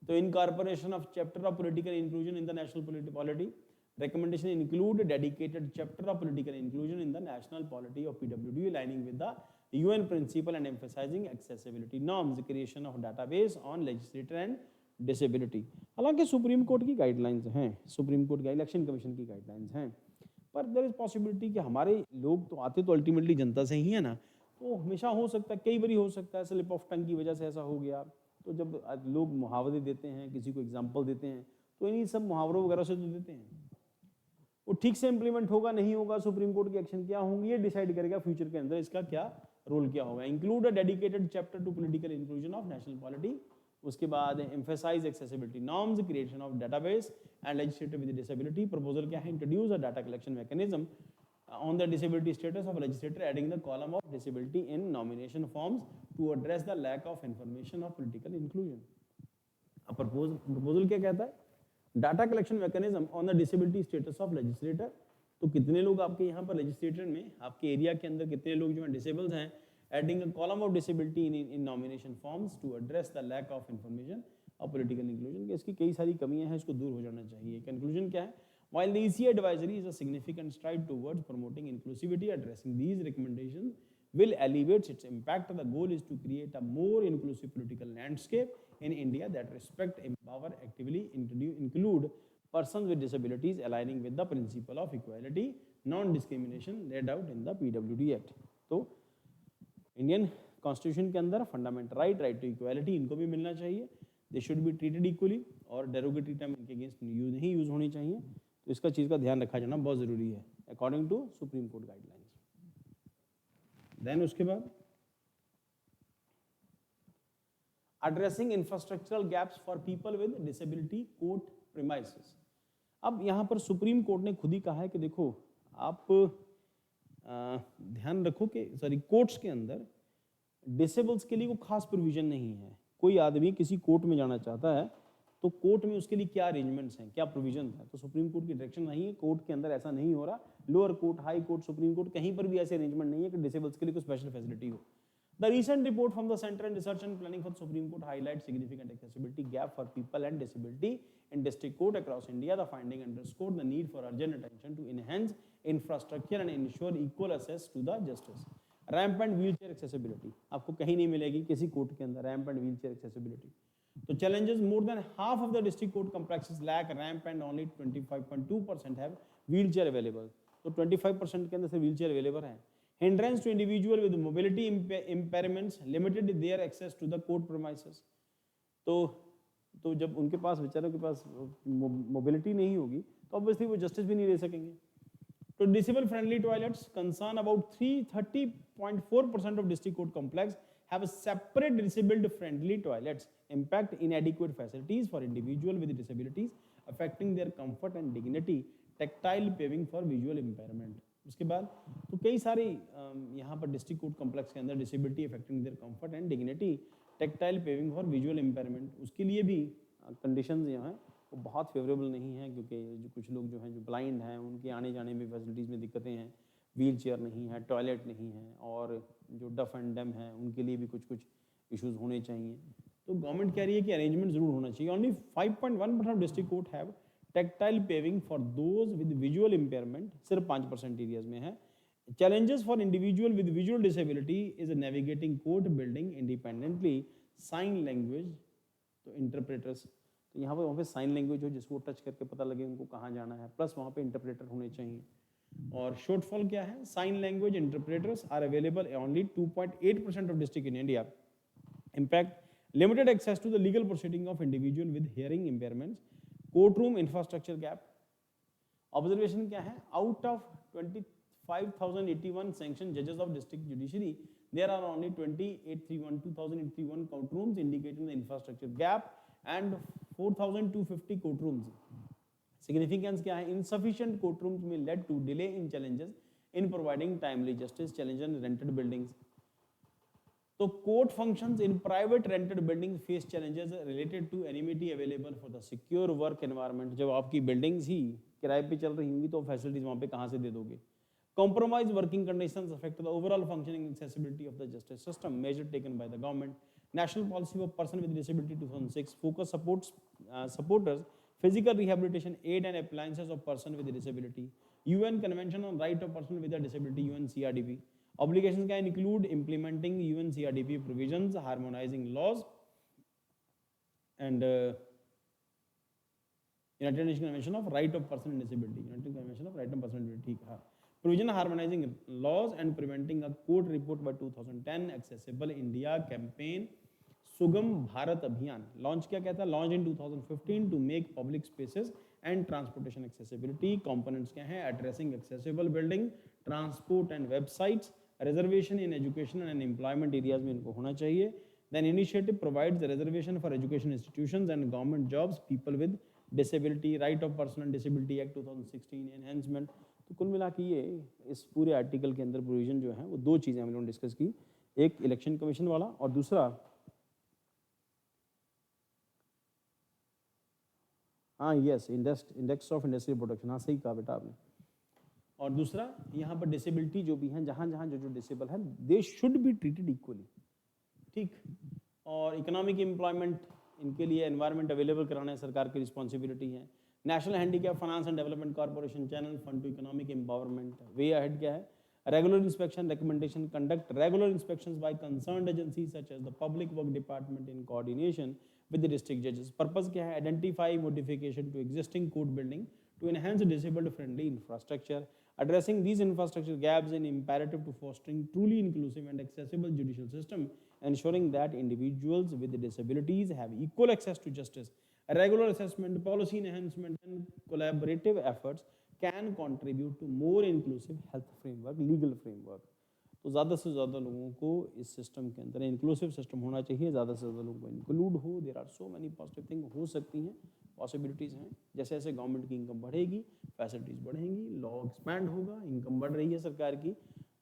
तो incorporation of chapter of political inclusion in the national polity, recommendation include dedicated chapter of political inclusion in the national polity of PWD aligning with the UN principle and emphasizing accessibility norms, creation of database on legislator and disability. हालांकि supreme court की guidelines हैं, supreme court का election commission की guidelines हैं, पर there is possibility कि हमारे लोग तो आते तो अल्टीमेटली जनता से ही है ना, तो हमेशा हो सकता है, कई बार हो सकता है स्लिप ऑफ टंग की वजह से ऐसा हो गया। तो जब लोग मुहावरे देते हैं, किसी को एग्जाम्पल देते हैं, तो इन्हीं सब मुहावरों वगैरह से तो देते हैं। वो ठीक से इंप्लीमेंट होगा नहीं होगा, सुप्रीम कोर्ट के एक्शन क्या होंगे, ये डिसाइड करेगा फ्यूचर के अंदर इसका क्या रोल क्या होगा। Include a dedicated chapter to political inclusion of national polity. उसके बाद emphasize accessibility norms, creation of database and legislator with disability. Proposal क्या है? Introduce a data collection mechanism on the disability status of a legislator, adding the column of disability in nomination forms to address the lack of information of political inclusion. अब proposal क्या कहता है? Data collection mechanism on the disability status of legislator. तो कितने लोग आपके यहाँ पर लेजिस्लेटर में, आपके एरिया के अंदर कितने लोग जो हैं डिसेबल्स हैं, adding a column of disability in nomination forms to address the lack of information of political inclusion. इसकी कई सारी कमियां हैं, इसको दूर हो जाना चाहिए। कंक्लूजन क्या है? While the ECI advisory is a significant stride towards promoting inclusivity, addressing these recommendations will alleviate its impact. The goal is to create a more inclusive political landscape in India that respect, empower, actively include persons with disabilities, aligning with the principle of equality, non-discrimination laid out in the PWD Act. तो Indian constitution के अंदर fundamental right to equality, इनको भी मिलना चाहिए। They should be treated equally, और derogatory term इनके against नहीं यूज होनी चाहिए। तो इसका चीज़ का ध्यान रखा जाना बहुत ज़रूरी है according to supreme court guidelines. Then उसके बाद addressing infrastructural gaps for people with disability court premises. अब यहाँ पर सुप्रीम कोर्ट ने खुद ही कहा है कि देखो आप ध्यान रखो कि कोर्ट्स के अंदर डिसेबल्स के लिए कोई खास प्रोविजन नहीं है। कोई आदमी किसी कोर्ट में जाना चाहता है तो कोर्ट में उसके लिए क्या अरेंजमेंट्स हैं, क्या प्रोविजन है, तो सुप्रीम कोर्ट की डायरेक्शन नहीं है, कोर्ट के अंदर ऐसा नहीं हो रहा। Lower court, high court, supreme court, कहीं पर भी ऐसे अरेंजमेंट नहीं है कि डिसेबल्स के लिए कोई स्पेशल फैसिलिटी हो। The recent report from the centre and research and planning for supreme court highlight significant accessibility gap for people and disability in district court across India. The finding underscore the need for urgent attention to enhance infrastructure and ensure equal access to the justice. Ramp and wheelchair accessibility आपको कहीं नहीं मिलेगी किसी court के अंदर, ramp and wheelchair accessibility. तो challenges: more than half of the district court complexes lack ramp and only 25.2% have wheelchair available. तो 25% के अंदर से wheelchair available है। Hindrance to individual with mobility impairments limited their access to the court premises. तो जब उनके पास, बेचारों के पास मोबिलिटी नहीं होगी तो ऑब्वियसली वो जस्टिस भी नहीं ले सकेंगे। तो disable friendly toilets, concern about 30.4% of district court complex have separate disabled friendly toilets, impact inadequate facilities for individual with disabilities affecting their comfort and dignity, tactile paving for visual impairment। उसके बाद तो कई सारे यहाँ पर district court complex के अंदर disability affecting there comfort and dignity, tactile paving for visual impairment, उसके लिए भी कंडीशंस जो हैं वो बहुत फेवरेबल नहीं है, क्योंकि जो कुछ लोग जो हैं जो ब्लाइंड हैं उनके आने जाने में फैसिलिटीज़ में दिक्कतें हैं, व्हील चेयर नहीं है, टॉयलेट नहीं है, और जो डफ एंड डम है उनके लिए भी कुछ इश्यूज होने चाहिए। तो गवर्नमेंट कह रही है कि अरेंजमेंट जरूर होना चाहिए। Only 5.1% of district court have tactile paving for those with visual impairment, सिर्फ 5% एरियाज में है। Challenges for individual with visual disability is navigating court building independently, sign language. तो इंटरप्रेटर्स, तो यहाँ पर वहाँ पे साइन लैंग्वेज हो जिसको टच करके पता लगे उनको कहाँ जाना है, प्लस वहाँ पे इंटरप्रेटर होने चाहिए। और शॉर्टफॉल क्या है, sign language interpreters are available only 2.8% of district in India, impact limited access to the legal proceeding of individual with hearing impairments, court room infrastructure gap. Observation क्या है, आउट ऑफ 25,081 सैंक्शन जजेस of district judiciary there are only 2,831 courtrooms indicating the infrastructure gap and 4,250 courtrooms. Significance क्या है, insufficient courtrooms may lead to delay in challenges in providing timely justice, challenge in rented buildings. तो court functions in private rented buildings face challenges related to anonymity available for the secure work environment. जब आपकी buildings ही किराए पे चल रही होंगी तो facilities वहाँ पे कहाँ से दे दोगे? Compromised working conditions affect the overall functioning and accessibility of the justice system. Measure taken by the government. National Policy for Person with Disability 2006 focus supporters physical rehabilitation aid and appliances of person with disability. UN Convention on Right of Person with a Disability UNCRDP. Obligations can include implementing UNCRDP provisions, harmonizing laws, and United Nations Convention of Right of Person with Disability. United Convention of Right of Person with Disability. Provision harmonizing laws and preventing a court report by 2010. Accessible India campaign, Sugam Bharat Abhiyan. Launch क्या कहता है? Launch in 2015 to make public spaces and transportation accessibility. Components क्या हैं? Addressing accessible building, transport and websites. Reservation in education and employment areas में इनको होना चाहिए. Then initiative provides the reservation for education institutions and government jobs. People with disability, Right of Person and Disability Act 2016 enhancement. तो कुल मिला के ये इस पूरे आर्टिकल के अंदर प्रोविजन जो है वो दो चीज़ें हम लोगों ने डिस्कस की, एक इलेक्शन कमीशन वाला और दूसरा इंडेक्स ऑफ इंडस्ट्रियल प्रोडक्शन, सही कहा बेटा आपने, और दूसरा यहाँ पर डिसेबिलिटी जो भी हैं, जहाँ जहाँ जो डिसेबल है they should be treated equally, ठीक। और इकोनॉमिक एम्प्लॉयमेंट इनके लिए एनवायरनमेंट अवेलेबल कराना है सरकार की रिस्पॉन्सिबिलिटी है। National handicap finance and development corporation channel fund to economic empowerment, way ahead क्या है, regular inspection recommendation, conduct regular inspections by concerned agencies such as the public work department in coordination with the district judges. Purpose क्या है, identify modification to existing court building to enhance disabled friendly infrastructure. Addressing these infrastructure gaps is imperative to fostering truly inclusive and accessible judicial system, ensuring that individuals with disabilities have equal access to justice. A regular assessment, policy enhancement and collaborative efforts can contribute to more inclusive health framework, legal framework. तो ज़्यादा से ज़्यादा लोगों को इस system के अंदर inclusive system होना चाहिए, ज़्यादा से ज़्यादा लोगों को इंक्लूड हो। There are so many positive thing हो सकती हैं, पॉसिबिलिटीज़ हैं। जैसे जैसे गवर्नमेंट की इनकम बढ़ेगी, फैसिलिटीज़ बढ़ेंगी, लॉ एक्सपैंड होगा, इनकम बढ़ रही है सरकार की,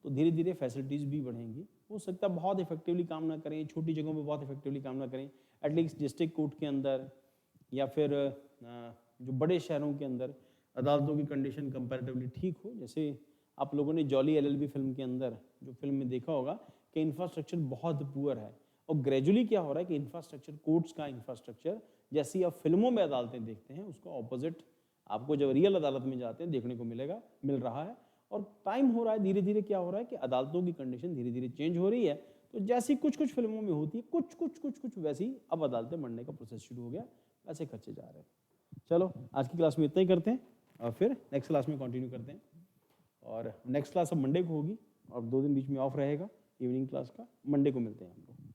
तो धीरे धीरे फैसिलिटीज़ भी बढ़ेंगी। हो सकता है बहुत इफेक्टिवली काम ना करें, छोटी जगहों पर बहुत इफेक्टिवली काम ना करें, एटलीस्ट डिस्ट्रिक्ट कोर्ट के अंदर या फिर जो बड़े शहरों के अंदर अदालतों की कंडीशन कंपैरेटिवली ठीक हो। जैसे आप लोगों ने जॉली एलएलबी फिल्म के अंदर जो फिल्म में देखा होगा कि इंफ्रास्ट्रक्चर बहुत पुअर है, और ग्रेजुअली क्या हो रहा है कि इंफ्रास्ट्रक्चर, कोर्ट्स का इंफ्रास्ट्रक्चर जैसी आप फिल्मों में अदालतें देखते हैं उसका ऑपोजिट आपको जब रियल अदालत में जाते हैं देखने को मिल रहा है। और टाइम हो रहा है, धीरे धीरे क्या हो रहा है कि अदालतों की कंडीशन धीरे धीरे चेंज हो रही है। तो जैसी कुछ कुछ फिल्मों में होती है, कुछ वैसी अब अदालतें बनने का प्रोसेस शुरू हो गया, वैसे खर्चे जा रहे हैं। चलो आज की क्लास में इतना ही करते हैं और फिर नेक्स्ट क्लास में कंटिन्यू करते हैं। और नेक्स्ट क्लास अब मंडे को होगी और 2 दिन बीच में ऑफ रहेगा इवनिंग क्लास का। मंडे को मिलते हैं हम लोग।